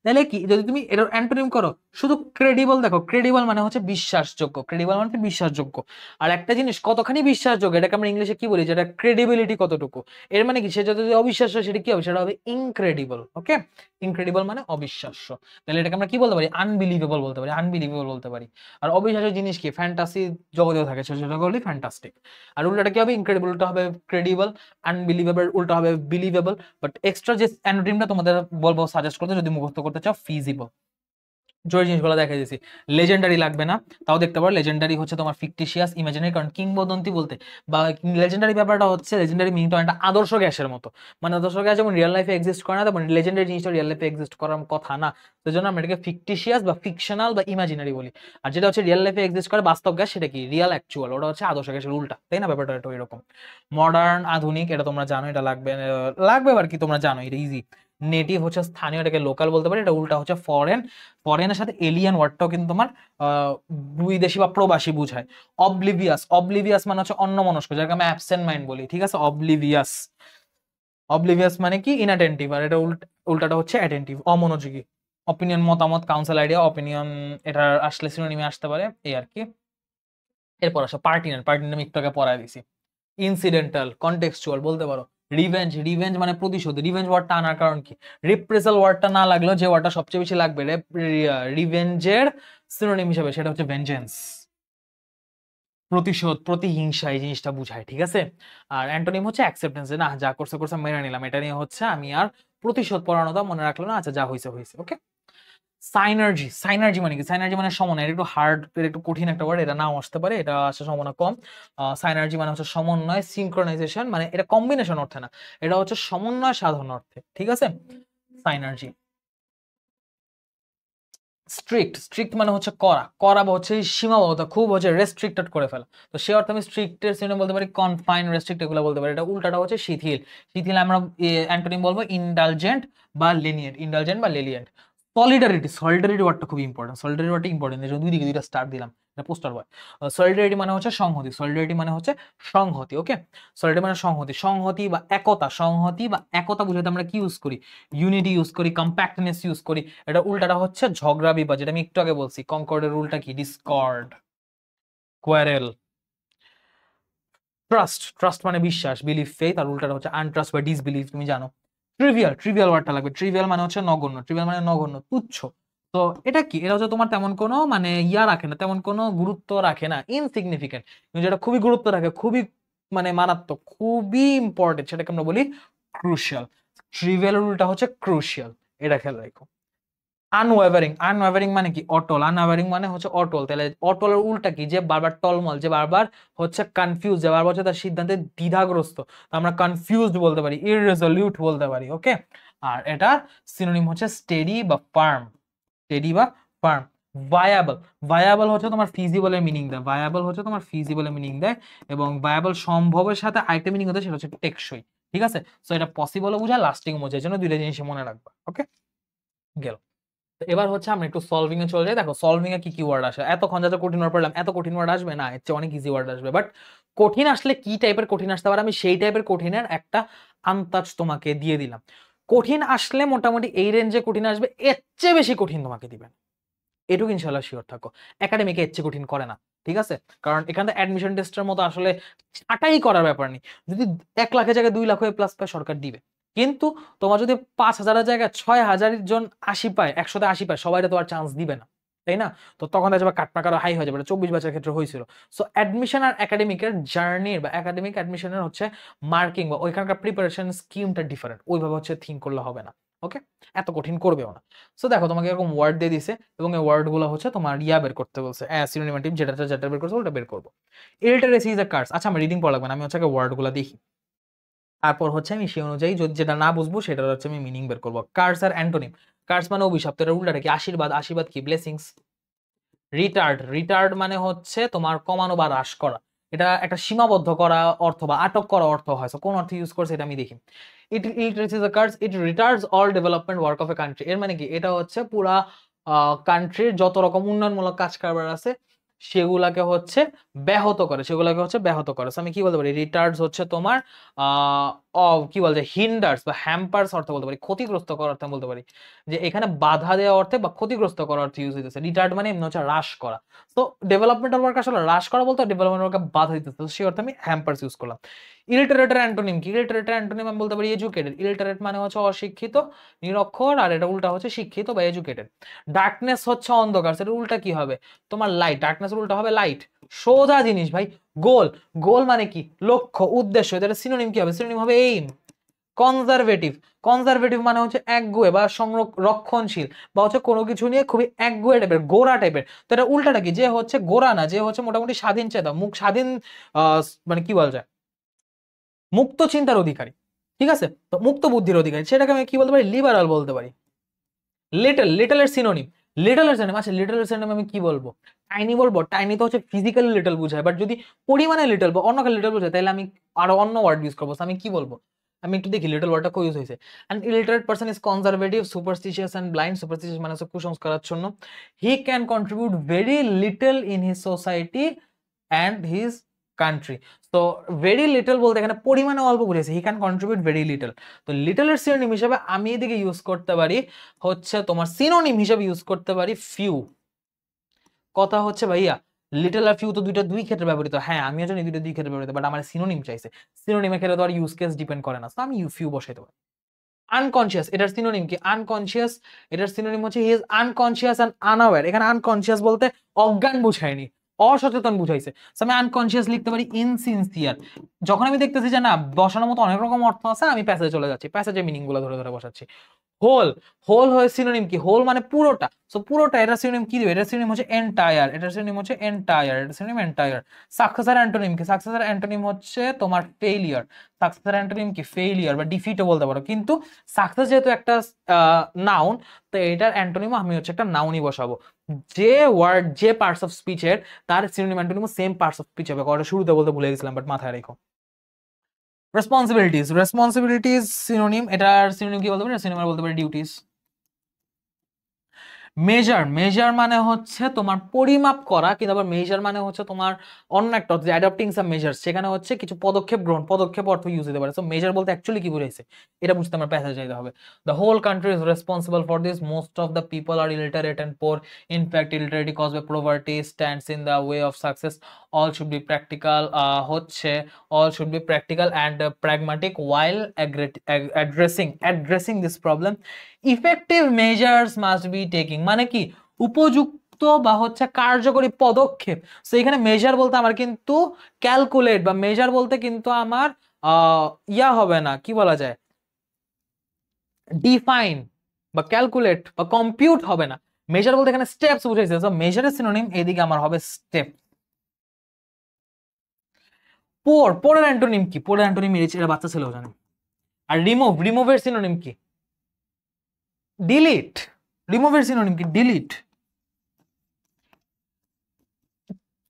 তাহলে কি যদি তুমি এটার অ্যান্টোনিম করো শুধু ক্রেডিবল, দেখো ক্রেডিবল মানে হচ্ছে বিশ্বাসযোগ্য, ক্রেডিবল মানে বিশ্বাসযোগ্য। আর একটা জিনিস কতখানি বিশ্বাসযোগ্য এটাকে আমরা ইংলিশে কি বলি, যেটা ক্রেডিবিলিটি কতটুকু, এর মানে কি সেটা যদি অবিশ্বাস্য সেটা কি হবে, সেটা হবে ইনক্রেডিবল। ওকে, ইনক্রেডিবল মানে অবিশ্বাস্য, তাহলে এটাকে আমরা কি বলতে পারি, আনবিলিভেবল বলতে পারি, আনবিলিভেবল বলতে পারি। আর অবিশ্বাস্য জিনিস কি, ফ্যান্টাসি জগতেও থাকে, সেটা বলি ফ্যান্টাস্টিক। আর উল্টাটা কি হবে, ইনক্রেডিবল উল্টা হবে ক্রেডিবল, আনবিলিভেবল উল্টা হবে বিলিভেবল। বাট এক্সট্রা যে অ্যানোনিমটা তোমাদের বলবো সাজেস্ট করতে যদি মুখস্থ করতে চাও, ফিজিবল। জোর জিনিসগুলো দেখা দিয়েছি। লেজেন্ডারি লাগবে না, তাও দেখতে পারো লেজেন্ডারি হচ্ছে তোমার ফিকটিশিয়াস, ইমাজিনারি, কারণ কিংবদন্তি বলতে বা লেজেন্ডারি ব্যাপারটা হচ্ছে লেজেন্ডারি মিনিংটা একটা আদর্শ গ্যাসের মতো, মানে আদর্শ গ্যাস যেমন রিয়েল লাইফে এক্সিস্ট করে না, তেমন লেজেন্ডারি জিনিসটা রিয়েল লাইফে এক্সিস্ট করার কথা না, সেই জন্য আমরা এটাকে ফিকটিশিয়াস বা ফিকশনাল বা ইমাজিনারি বলি। আর যেটা হচ্ছে রিয়েল লাইফে এক্সিস্ট করে বাস্তব গ্যাস, সেটা কি রিয়েল অ্যাকচুয়াল, ওটা হচ্ছে আদর্শ গ্যাসের উল্টা, তাই না? ব্যাপারটা একটু এরকম। মডার্ন আধুনিক এটা তোমরা জানো, এটা লাগবে লাগবে আর কি, তোমরা জানো এটা ইজি। নেটিভ হচ্ছে স্থানীয়, এটাকে লোকাল বলতে পারি, এটা উল্টা হচ্ছে ফরেন, ফরেনের সাথে এলিয়ান ওয়ার্ডটাও কিন্তু তোমার বিদেশি বা প্রবাসী বুঝায়। অবলিভিয়াস, অবলিভিয়াস মানে হচ্ছে অন্যমনস্ক, যাকে আমরা অ্যাবসেন্ট মাইন্ড বলি, ঠিক আছে? অবলিভিয়াস, অবলিভিয়াস মানে কি ইনঅ্যাটেন্টিভ, আর এটা উল্টাটা হচ্ছে অ্যাটেন্টিভ, অমনোযোগী। অপিনিয়ন মতামত, কাউন্সিল আইডিয়া, অপিনিয়ন এটা আসলে সিনোনিমে আসতে পারে, এই আর কি। এরপর আসো পার্টিনেন্ট, পার্টিনেন্ট আমি একটু আগে পড়ায় দিছি। ইনসিডেন্টাল, কনটেক্সচুয়াল বলতে পারো। রিভেঞ্জ, রিভেঞ্জ মানে প্রতিশোধ, রিভেঞ্জ ওয়ার্ডটা আনার কারণ কি, রিপ্রেসাল ওয়ার্ডটা না লাগলেও যে ওয়ার্ডটা সবচেয়ে বেশি লাগবে রিভেঞ্জের সিনোনিম হিসেবে, সেটা হচ্ছে ভেঞ্জেন্স, প্রতিশোধ, প্রতিহিংসা, এই জিনিসটা বুঝায়, ঠিক আছে? আর অ্যান্টোনিম হচ্ছে অ্যাকসেপ্টেন্স, না যা করছে করছে মেনে নিলাম, এটা নিয়ে হচ্ছে আমি আর প্রতিশোধ পরানোটা মনে রাখলাম না, আচ্ছা যা হয়েছে হয়েছে। ওকে, সাইনার্জি, সাইনার্জি মানে কি, সাইনার্জি মানে সমন্বয়, একটু হার্ড, একটু কঠিন একটা ওয়ার্ড, এটা নাও আসতে পারে, এটা আসে সম্ভাবনা কম। সাইনার্জি মানে হচ্ছে সমন্বয়, সিনক্রোনাইজেশন মানে এটা কম্বিনেশন অর্থে না, এটা হচ্ছে সমন্বয় সাধন অর্থে, ঠিক আছে? সাইনার্জি। স্ট্রিক্ট, স্ট্রিক্ট মানে হচ্ছে করা, করা বা হচ্ছে সীমাবদ্ধতা, খুব হচ্ছে রেস্ট্রিক্টেড করে ফেলা, তো সে অর্থে আমি স্ট্রিক্টের সিনোনিম বলতে পারি কনফাইন, রেস্ট্রিক্ট এগুলো বলতে পারি। এটা উল্টাটা হচ্ছে শিথিল, শিথিল আমরা অ্যান্টোনিম বলবো ইন্ডালজেন্ট বা লেনিয়েন্ট, ইন্ডালজেন্ট বা লেনিয়েন্ট। সলিডারিটি, সলিডারিটি ওয়ার্ডটা খুব ইম্পর্টেন্ট, সলিডারিটি ওয়ার্ডটা ইম্পর্টেন্ট, এই জন্য দুই দিকে দুইটা স্টার দিলাম, এটা পোস্টার বয়। সলিডারিটি মানে হচ্ছে সংহতি, সলিডারিটি মানে হচ্ছে সংহতি। ওকে, সলিডারিটি মানে সংহতি, সংহতি বা একতা, সংহতি বা একতা বুঝাতে আমরা কি ইউজ করি, ইউনিটি ইউজ করি, কম্প্যাক্টনেস ইউজ করি। এটা উল্টাটা হচ্ছে ঝগড়া বিবাদ, যেটা আমি একটু আগে বলছি, কনকর্ডের উল্টা কি, ডিসকর্ড, কোয়ারেল। ট্রাস্ট, ট্রাস্ট মানে বিশ্বাস, বিলিভ ফেথ, আর উল্টাটা হচ্ছে আনট্রাস্ট বা ডিসবিলিভ, তুমি জানো। ট্রিভিয়াল, ট্রিভিয়াল ওয়ার্ডটা লাগবে, ট্রিভিয়াল মানে হচ্ছে নগণ্য, ট্রিভিয়াল মানে নগণ্য, তুচ্ছ। তো এটা কি, এটা হচ্ছে তোমার তেমন কোনো মানে ইয়া রাখে না, তেমন কোনো গুরুত্ব রাখে না, ইনসিগনিফিকেন্ট। কিন্তু যেটা খুবই গুরুত্ব রাখে, খুবই মানে মারাত্মক, খুবই ইম্পর্টেন্ট, সেটাকে আমরা বলি ক্রুশিয়াল। ট্রিভিয়াল উল্টা হচ্ছে ক্রুশিয়াল, এটা খেয়াল রাখো। আনওয়াভারিং, আনওয়াভারিং মানে কি, অটল, আনওয়াভারিং মানে হচ্ছে অটল, তাহলে অটলের উল্টা কি, যে বারবার টলমল, যে বারবার হচ্ছে কনফিউজ, যে বারবার হচ্ছে তার সিদ্ধান্তে দ্বিধাগ্রস্ত, তো আমরা কনফিউজড বলতে পারি, ইররেজলিউট বলতে পারি। ওকে, আর এটার সিনোনিম হচ্ছে স্টেডি বা ফার্ম, স্টেডি বা ফার্ম। ভায়াবল, ভায়াবল হচ্ছে তোমার ফিজিবলের মিনিং দেয়, ভায়াবল হচ্ছে তোমার ফিজিবলের মিনিং দেয়, এবং ভায়াবল সম্ভবের সাথে আরেকটা মিনিং হচ্ছে সেটা হচ্ছে টেকসই, ঠিক আছে? সো এটা পসিবলও বোঝায়, লাস্টিং বোঝায়, জন্য দুইটা জিনিস মনে রাখবা। ওকে, গেল। এবার হচ্ছে আমরা একটু সলভিং এ চলে যাই। দেখো সলভিং এ কি কি ওয়ার্ড আসে, এতক্ষণ যা কঠিন ওয়ার্ড পড়লাম, এত কঠিন ওয়ার্ড আসবে না, এর চেয়ে অনেক ইজি ওয়ার্ড আসবে। বাট কঠিন আসলে কি টাইপের কঠিন আসতে পারে, আমি সেই টাইপের কঠিনের একটা আন্দাজ তোমাকে দিয়ে দিলাম। কঠিন আসলে মোটামুটি এই রেঞ্জে কঠিন আসবে, এর চেয়ে বেশি কঠিন তোমাকে দিবেন, এটুকু ইনশাল্লাহ শিওর থাকো। একাডেমিকে এর চেয়ে কঠিন করে না, ঠিক আছে? কারণ এখানে অ্যাডমিশন টেস্টের মতো আসলে ছাঁটাই করার ব্যাপার নেই, যদি 1 লাখের জায়গায় 2 লাখ হয়ে প্লাস পায় সরকার দিবে, কিন্তু তোমার যদি 5,000-এর জায়গায় 6,000 জন 80 পায়, 100-তে 80 পায়, সবাই তো আর চান্স দিবে না, তাই না? তো তখন দেখা যাবে কাটমাকারও হাই হয়ে যাবে, 24 ব্যাচের ক্ষেত্রে হয়েছিল। সো অ্যাডমিশন আর একাডেমিকের জার্নির বা একাডেমিক অ্যাডমিশনের হচ্ছে মার্কিং বা ওইখানকার প্রিপারেশন স্কিমটা ডিফারেন্ট, ওইভাবে হচ্ছে থিঙ্ক করলে হবে না। ওকে, এত কঠিন করবেও না। সো দেখো তোমাকে এরকম ওয়ার্ড দিয়ে দিছে, এবং এই ওয়ার্ড গুলো হচ্ছে তোমার ইয়া বের করতে বলছে, সিনোনিম যেটা যেটা বের করছে ওটা বের করবো। ইলিটারেসি ইজ আ কার্স, আচ্ছা আমার রিডিং পড়া লাগবে না, আমি হচ্ছে ওয়ার্ড গুলো দেখি, তারপর হচ্ছে আমি সেই অনুযায়ী যদি যেটা না বুঝবো সেটার হচ্ছে আমি মিনিং বের করবো। কার্স আর অ্যান্টোনিম, কার্স মানে অভিশাপ, তো এটা উল্টাটা কি, আশীর্বাদ, আশীর্বাদ কি, ব্লেসিংস। রিটার্ড, রিটার্ড মানে হচ্ছে তোমার কমানো বা হ্রাস করা, এটা একটা সীমাবদ্ধ করা অর্থ বা আটক করা অর্থ হয়, কোন অর্থে ইউজ করছে এটা আমি দেখি। It is a curse, it retards all development work of a country, এর মানে কি, এটা হচ্ছে পুরা কান্ট্রির যত রকম উন্নয়নমূলক কাজ কারবার আছে সেগুলাকে হচ্ছে ব্যাহত করে, সেগুলাকে হচ্ছে ব্যাহত করে। So আমি কি বলতে পারি, রিটার্ডস হচ্ছে তোমার কি বলছে, হিন্ডার্স বা হ্যাম্পার্স অর্থে বলতে পারি, ক্ষতিগ্রস্ত করার অর্থে বলতে পারি, যে এখানে বাধা দেওয়া অর্থে বা ক্ষতিগ্রস্ত করার অর্থে ইউজ হইতেছে। রিটার্ড মানে এমনি হচ্ছে হ্রাস করা। তো ডেভেলপমেন্টাল ওয়ার্ক আসলে হ্রাস করা বলতে ডেভেলপমেন্ট ওয়ার্কে বাধা দিতেছে, সেই অর্থে আমি হ্যাম্পার্স ইউজ করলাম। ইলিটারেটের অ্যান্টোনিম কি? ইলিটারেটের অ্যান্টোনিম আমি বলতে পারি এডুকেটেড। ইলিটারেট মানে হচ্ছে অশিক্ষিত, নিরক্ষর, আর এটা উল্টা হচ্ছে শিক্ষিত বা এডুকেটেড। ডার্কনেস হচ্ছে অন্ধকার, সেটা উল্টা কি হবে তোমার? লাইট। ডার্কনেস উল্টা হবে লাইট। সোজা জিনিস ভাই। গোল, গোল মানে কি? লক্ষ্য, উদ্দেশ্য। এটা সিনোনিম কি হবে? সিনোনিম হবে এইম। কনজারভেটিভ, কনজারভেটিভ মানে হচ্ছে একগুঁয়ে বা রক্ষণশীল, বা হচ্ছে কোনো কিছু নিয়ে খুবই একগুঁয়ে টাইপের, গোড়া টাইপের। তো এটা উল্টাটা কি? যে হচ্ছে গোড়া না, যে হচ্ছে মোটামুটি স্বাধীন চেতা, স্বাধীন মানে কি বলা যায়, মুক্ত চিন্তার অধিকারী। ঠিক আছে, তো মুক্ত বুদ্ধির অধিকারী, সেটাকে আমি কি বলতে পারি? লিবারাল বলতে পারি। লিটল, লিটলের সিনোনিম, লিটলের সিনোনিম আচ্ছা, লিটলের সিনোনিম আমি কি বলবো? টাইনি বলবো। টাইনি তো হচ্ছে ফিজিক্যালি লিটল বোঝায়, বাট যদি পরিমাণে লিটল বা অন্য লিটল বোঝায়, তাহলে আমি আরো অন্য ওয়ার্ড ইউজ করবো। আমি কি বলবো? আমি একটু দেখি লিটল ওয়ার্ডটা কই ইউজ হয়েছে। An illiterate person is conservative, superstitious and blind. Superstitious মানে হচ্ছে কুসংস্কারাচ্ছন্ন। He can contribute very little in his society and his country. তো ভেরি লিটল বলতে এখানে পরিমাণে অল্প বুঝেছে, he can contribute very little. তো লিটলের সিনোনিম হিসেবে আমি এদিকে ইউজ করতে পারি হচ্ছে তোমার, সিনোনিম হিসেবে ইউজ করতে পারি ফিউ। কথা হচ্ছে ভাইয়া, লিটল আর ফিউ তো দুই ক্ষেত্রে ব্যবহৃত। হ্যাঁ আমিও জানি দুই ক্ষেত্রে ব্যবহৃত, বাট আমার সিনোনিম চাইছে। সিনোনিমের ক্ষেত্রে তো আর ইউজ কেস ডিপেন্ড করে না, তো আমি ফিউ বসাইতে পারি। আনকনসিয়াস, এটার সিনোনিম কি? আনকনসিয়াস, এটার সিনোনিম হচ্ছে হি ইজ আনকনসিয়াস এন্ড আনঅ্যাওয়্যার। এখানে আনকনসিয়াস বলতে অজ্ঞান বুঝায়নি, অসচেতন বুঝাইছে। আমি আনকনসিয়াস লিখতে পারি ইনসিনসিয়ার। যখন আমি দেখতেছি যে না, বসানোর মতো অনেক রকম অর্থ আছে, আমি প্যাসেজে চলে যাচ্ছি, প্যাসেজের মিনিং গুলো ধরে ধরে বসাচ্ছি। হোল, হোল হয় সিনোনিম কি? হোল মানে পুরোটা। সো পুরোটা, এটা সিনোনিম কি দিবে? এটা সিনোনিম হচ্ছে এন্টায়ার, এটা সিনোনিম হচ্ছে এন্টায়ার, এটা সিনোনিম এন্টায়ার। সাকসেসর অ্যান্টোনিম কি? সাকসেসর অ্যান্টোনিম হচ্ছে তোমার ফেইলিয়ার। সাকসেসর অ্যান্টোনিম কি? ফেইলিয়ার বা ডিফিটও বলতে পারো, কিন্তু সাকসেস যেহেতু একটা নাউন, তো এটার অ্যান্টোনিম আমি হচ্ছে একটা নাউনই বসাবো। যে ওয়ার্ড, যে পার্টস অফ স্পিচের, তার synonym antonym same parts of speech হবে। কথা শুরুতে বলতে ভুলে গেছিলাম, বাট মাথায় রেখো। রেসপন্সিবিলিটিস, রেসপন্সিবিলিটিস সিনোনিম, এটার সিনোনিম কি বলতে পারি? সিনোনিম বলতে পারি ডিউটিস। মেজার, মেজার মানে হচ্ছে তোমার পরিমাপ করা, কিন্তু আবার মেজার মানে হচ্ছে তোমার অন্য একটা অর্থ, অ্যাডপ্টিং সাম মেজার্স, সেখানে হচ্ছে কিছু পদক্ষেপ গ্রহণ, পদক্ষেপ অর্থ ইউজ হতে পারে। সো মেজার বলতে অ্যাকচুয়ালি কি বুঝাইছে এটা বুঝতে আমার প্যাসেজ যাইতে হবে। The whole country is responsible for this, most of the people are illiterate and poor, in fact illiteracy cause by poverty stands in the way of success, all should be practical, হচ্ছে all should be practical and pragmatic while addressing this problem. Effective measures must be taking মানে কি? উপযুক্ত বা হচ্ছে কার্যকরী পদক্ষেপ। So এখানে measure বলতে আমার কিন্তু ক্যালকুলেট, বা মেজার বলতে কিন্তু আমার ইয়া হবে না, কি বলা যায়, ডিফাইন বা ক্যালকুলেট বা কম্পিউট হবে না। মেজার বলতে এখানে স্টেপস বুঝাইছে। সো মেজারের সিনোনিম এদিকে আমার হবে স্টেপ। পোর, পোরের অ্যান্টোনিম কি? পোরের অ্যান্টোনিম এটা বাচ্চা ছেলেও জানে। আর রিমুভ, রিমুভের সিনোনিম কি? ডিলিট। রিমুভের সিনোনিম কি? ডিলিট।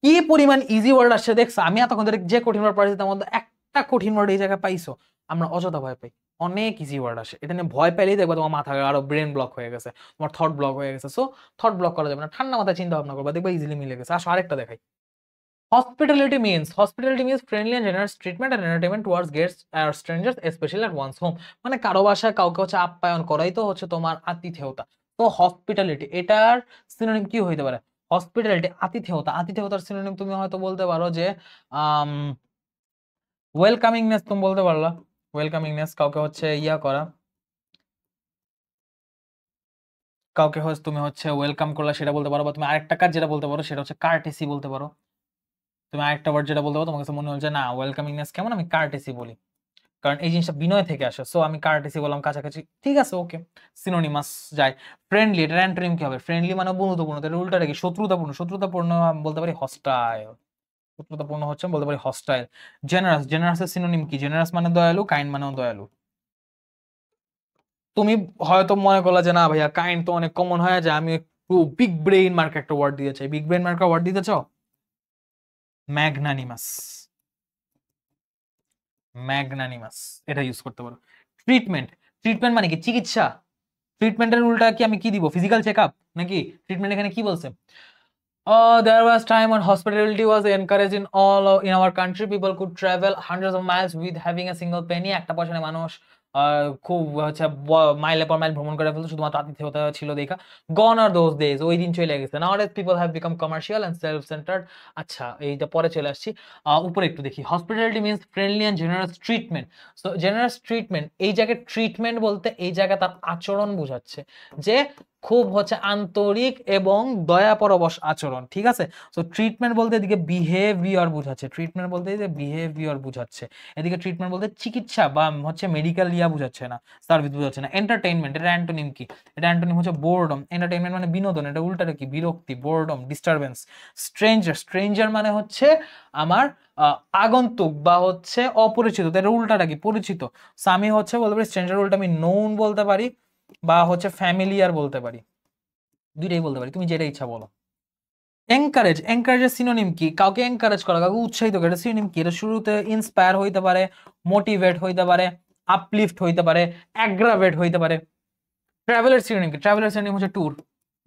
কি পরিমাণ ইজি ওয়ার্ড আসছে দেখছো? আমি এতক্ষণ ধরে যে কঠিন ওয়ার্ড পড়াইছি তার মধ্যে একটা কঠিন ওয়ার্ড এই জায়গায় পাইছো? আমরা অযথা ভয় পাই, অনেক ইজি ওয়ার্ড আসে। এটা নিয়ে ভয় পাইলেই দেখবা তোমার মাথা আরো ব্রেন ব্লক হয়ে গেছে, তোমার থট ব্লক হয়ে গেছে। সো থট ব্লক করা যাবে না, ঠান্ডা মাথায় চিন্তা ভাবনা করবা, দেখবা ইজিলি মিলে গেছে। আসো আরেকটা দেখাই। Hospitality means friendly and generous treatment and entertainment towards guests or strangers, especially at one's home. মানে কারো বাসায় কাউকে হচ্ছে আপ্যায়ন করাই তো হচ্ছে তোমার আতিথেয়তা। তো হসপিটালিটি, এটার সিনোনিম কি হইতে পারে? হসপিটালিটি, আতিথেয়তা। আতিথেয়তার সিনোনিম তুমি হয়তো বলতে পারো যে ওয়েলকামিংনেস, তুমি বলতে পারলা ওয়েলকামিংনেস, কাউকে হচ্ছে ইয়া করা, কাউকে হচ্ছে তুমি হচ্ছে ওয়েলকাম করলা সেটা বলতে পারো। বা তুমি আরেকটা কাজ যেটা বলতে পারো সেটা হচ্ছে কার্টেসি বলতে পারো। তুমি আরেকটা ওয়ার্ড যেটা বলতে পারো, তোমার কাছে মনে হচ্ছে না ওয়েলকামিংনেস কেমন, আমি কার্টেসি বলি, কারণ এই জিনিসটা বিনয় থেকে আসে। সো আমি কার্টেসি বললাম, কাছাকাছি, ঠিক আছে, ওকে। সিনোনিমাস যায়। ফ্রেন্ডলি, এটার অ্যান্টোনিম কি হবে? ফ্রেন্ডলি মানে বন্ধুত্বপূর্ণ, তাহলে উল্টাটা কি? শত্রুতাপূর্ণ। শত্রুতাপূর্ণ বলতে পারি হস্টাইল। শত্রুতাপূর্ণ হচ্ছে বলতে পারি হস্টাইল। জেনারাস, জেনারাসের সিনোনিম কি? জেনারাস মানে দয়ালু, কাইন্ড মানেও দয়ালু। তুমি হয়তো মনে করলা যে না ভাইয়া কাইন্ড তো অনেক কমন হয়ে যায়, আমি একটু বিগ ব্রেইন মার্ক একটা ওয়ার্ড দিতে চাই। বিগ ব্রেইন মার্কা ওয়ার্ড দিতে চাও? ম্যাগনানিমাস, ম্যাগনানিমাস এটা ইউজ করতে পারো। ট্রিটমেন্ট, ট্রিটমেন্ট মানে কি? চিকিৎসা। ট্রিটমেন্টের উল্টা কি আমি কি দিব? ফিজিক্যাল চেকআপ নাকি? ট্রিটমেন্ট এখানে কি বলছে? There was time when hospitality was encouraged in in our country. People could travel hundreds of miles with having a single penny. একটা পয়সা নিয়ে মানুষ খুব হচ্ছে মাইলের পর মাইল ভ্রমণ করে ফেলতো শুধুমাত্র আতিথেয়তা ছিল দেখা। Gone are those days. ওই দিন চলে গেছে। Nowadays people have become commercial and self-centered. আচ্ছা, এইটা পরে চলে আসছি। উপরে একটু দেখি। Hospitality means friendly and generous treatment. So generous treatment, এই জায়গায় ট্রিটমেন্ট বলতে এই জায়গায় তার আচরণ বোঝাচ্ছে যে খুব হচ্ছে আন্তরিক এবং দয়াপরবশ আচরণ, ঠিক আছে। সো ট্রিটমেন্ট বলতে এদিকে বিহেভিয়ার বোঝাচ্ছে, ট্রিটমেন্ট বলতে যে বিহেভিয়ার বোঝাচ্ছে, এদিকে ট্রিটমেন্ট বলতে চিকিৎসা বা হচ্ছে মেডিকেল ইয়া বোঝাচ্ছে না, সার্ভিস বোঝাচ্ছে না। এন্টারটেইনমেন্ট, এটা অ্যান্টোনিম কি? এটা অ্যান্টোনিম হচ্ছে বোরডম। এন্টারটেইনমেন্ট মানে বিনোদন, এটা উল্টাটা কি? বিরক্তি, বোরডম, ডিস্টারবেন্স। স্ট্রেঞ্জার, স্ট্রেঞ্জার মানে হচ্ছে আমার আগন্তুক বা হচ্ছে অপরিচিত, এটা উল্টাটা কি? পরিচিত। সো আমি হচ্ছে বলতে পারি স্ট্রেঞ্জার উল্টা আমি নোন বলতে পারি বা হচ্ছে ফ্যামিলিয়ার বলতে পারি, দুইটাই বলতে পারি, তুমি যেটা ইচ্ছা বলো। এনকারেজ, এনকারেজের সিনোনিম কি? কাউকে এনকারেজ করা, কাউকে উৎসাহিত করা, এটা সিনোনিম কি? এটা শুরুতে ইন্সপায়ার হইতে পারে, মোটিভেট হইতে পারে, আপলিফট হইতে পারে, অ্যাগ্রাভেট হইতে পারে। ট্রাভেলের সিনোনিম কি? ট্রাভেলের সিনোনিম হচ্ছে ট্যুর,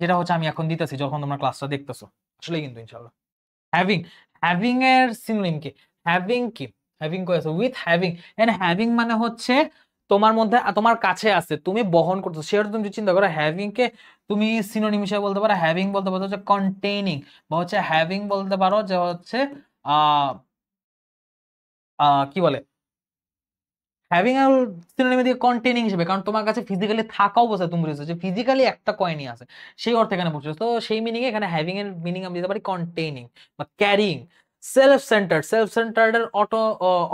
যেটা হচ্ছে আমি এখন দিতেছি যখন তোমরা ক্লাসটা দেখতেছো, আসলে কিন্তু ইনশাআল্লাহ। হ্যাভিং, হ্যাভিং এর সিনোনিম কি? হ্যাভিং কি? হ্যাভিং কই আছে? With having. এন্ড হ্যাভিং মানে হচ্ছে তোমার মধ্যে, তোমার কাছে আছে, তুমি বহন করছো, সেটা তুমি চিন্তা করো। হ্যাভিং কে তুমি সিনোনিম হিসেবে বলতে পারো, হ্যাভিং বলতে পারো হচ্ছে কন্টেইনিং, বা হচ্ছে হ্যাভিং বলতে পারো যে হচ্ছে আহ কি বলে, হ্যাভিং এর সিনোনিম দিয়ে কন্টেইনিং হিসেবে, কারণ তোমার কাছে ফিজিক্যালি থাকা অবস্থায় তুমি বুঝছো যে ফিজিক্যালি একটা কয়েনই আছে, সেই অর্থে এখানে বুঝছো। তো সেই মিনিং এ এখানে হ্যাভিং এর মিনিং আমি দিতে পারি কন্টেইনিং বা carrying. Self centred, self centred এর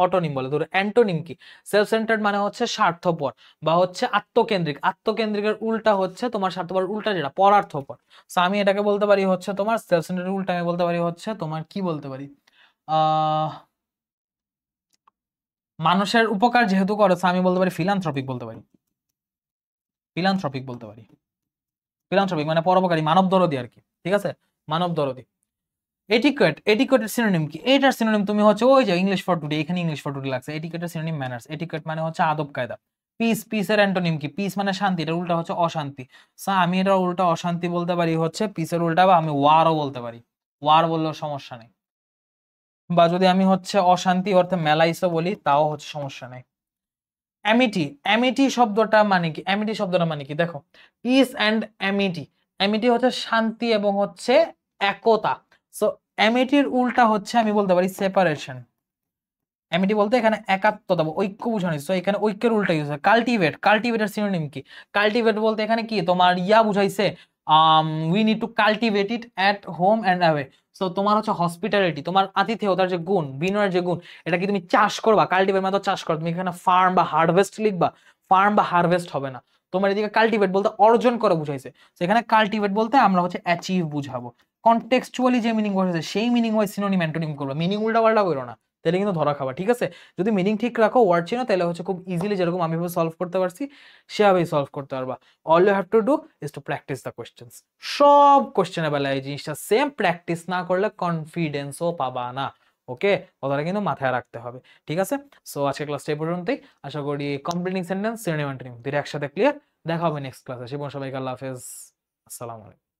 অটোনিম বলে, ধরো অ্যান্টোনিম কি? সেলফ সেন্টার্ড মানে হচ্ছে স্বার্থপর বা হচ্ছে আত্মকেন্দ্রিক। আত্মকেন্দ্রিকের উল্টা হচ্ছে তোমার স্বার্থপর উল্টা যেটা পরার্থপর। সো আমি এটাকে বলতে পারি হচ্ছে তোমার সেলফ সেন্টার্ড উল্টা আমি বলতে পারি হচ্ছে তোমার কি বলতে পারি, আহ মানুষের উপকার যেহেতু করেছে আমি বলতে পারি ফিলান্থ্রপিক বলতে পারি, ফিলান্থ্রপিক বলতে পারি। ফিলান্থ্রপিক মানে পরোপকারী, মানব দরদী আর কি, ঠিক আছে, মানব দরদী। এটিকেট, এটিকেটের সিনোনিম কি? এটার সিনোনিম তুমি হচ্ছে ওই যে ইংলিশ ফর টুডে, এখানে ইংলিশ ফর টুডে লাগছে। এটিকেটের সিনোনিম ম্যানার্স। এটিকেট মানে হচ্ছে আদব কায়দা। পিস, পিসের অ্যান্টোনিম কি? পিস মানে শান্তি, এটা উল্টা হচ্ছে অশান্তি। সো আমি এটা উল্টা অশান্তি বলতে পারি হচ্ছে পিসের উল্টা, বা আমি ওয়ারও বলতে পারি, ওয়ার বললেও সমস্যা নেই। বা যদি আমি হচ্ছে অশান্তি অর্থে মেলাইসও বলি তাও হচ্ছে সমস্যা নেই। অ্যামিটি, অ্যামিটি শব্দটা মানে কি? অ্যামিটি শব্দটা মানে কি দেখো, পিস অ্যান্ড অ্যামিটি। অ্যামিটি হচ্ছে শান্তি এবং হচ্ছে একতা। সো অ্যামিটির উল্টা হচ্ছে আমি বলতে পারি সেপারেশন। অ্যামিটি বলতে এখানে একাত্মতা বা ঐক্য বুঝানো, সো এখানে ঐক্যের উল্টা ইউজ হয়। কাল্টিভেট, কাল্টিভেটের সিনোনিম কি? কাল্টিভেট বলতে এখানে কি তোমার ইয়া বুঝাইছে, we need to cultivate it at home and away. So তোমার হচ্ছে হসপিটালিটি, তোমার আতিথেয়তার যে গুণ, বিনয়ের যে গুণ, এটা কি তুমি চাষ করবা? কাল্টিভেট মানে চাষ করো, তুমি এখানে ফার্ম বা হারভেস্ট লিখবা, ফার্ম বা হারভেস্ট হবে না। তোমার এদিকে কাল্টিভেট বলতে অর্জন করে বুঝাইছে, সেখানে কাল্টিভেট বলতে আমরা হচ্ছে অ্যাচিভ বুঝাবো। কনটেক্সচুয়ালি যে মিনিং বসেছে সেই মিনিং ওয়াইজ সিনোনিম অ্যান্টোনিম করবে, মিনিং উল্টা পাল্টা করো না, তাহলে কিন্তু ধরা খাবা, ঠিক আছে। যদি মিনিং ঠিক রাখো, ওয়ার্ড চিনো, তাহলে হচ্ছে খুব ইজিলি যেরকম আমি ভাবে সলভ করতে পারছি সেভাবেই সলভ করতে পারবা। All you have to do is to practise the questions. সব কোয়েশ্চেনের বেলায় এই জিনিসটা সেম, প্র্যাকটিস না করলে কনফিডেন্সও পাবা না। ওকে, কথাটা কিন্তু মাথায় রাখতে হবে, ঠিক আছে। সো আজকে ক্লাসটা এই পর্যন্তই। আশা করি কমপ্লিটিং সেন্টেন্স, সিনোনিম অ্যান্টোনিম দুইটা একসাথে ক্লিয়ার। দেখা হবে নেক্সট ক্লাসে। সে সবাইকে আল্লাহ হাফেজ, আসসালামু আলাইকুম।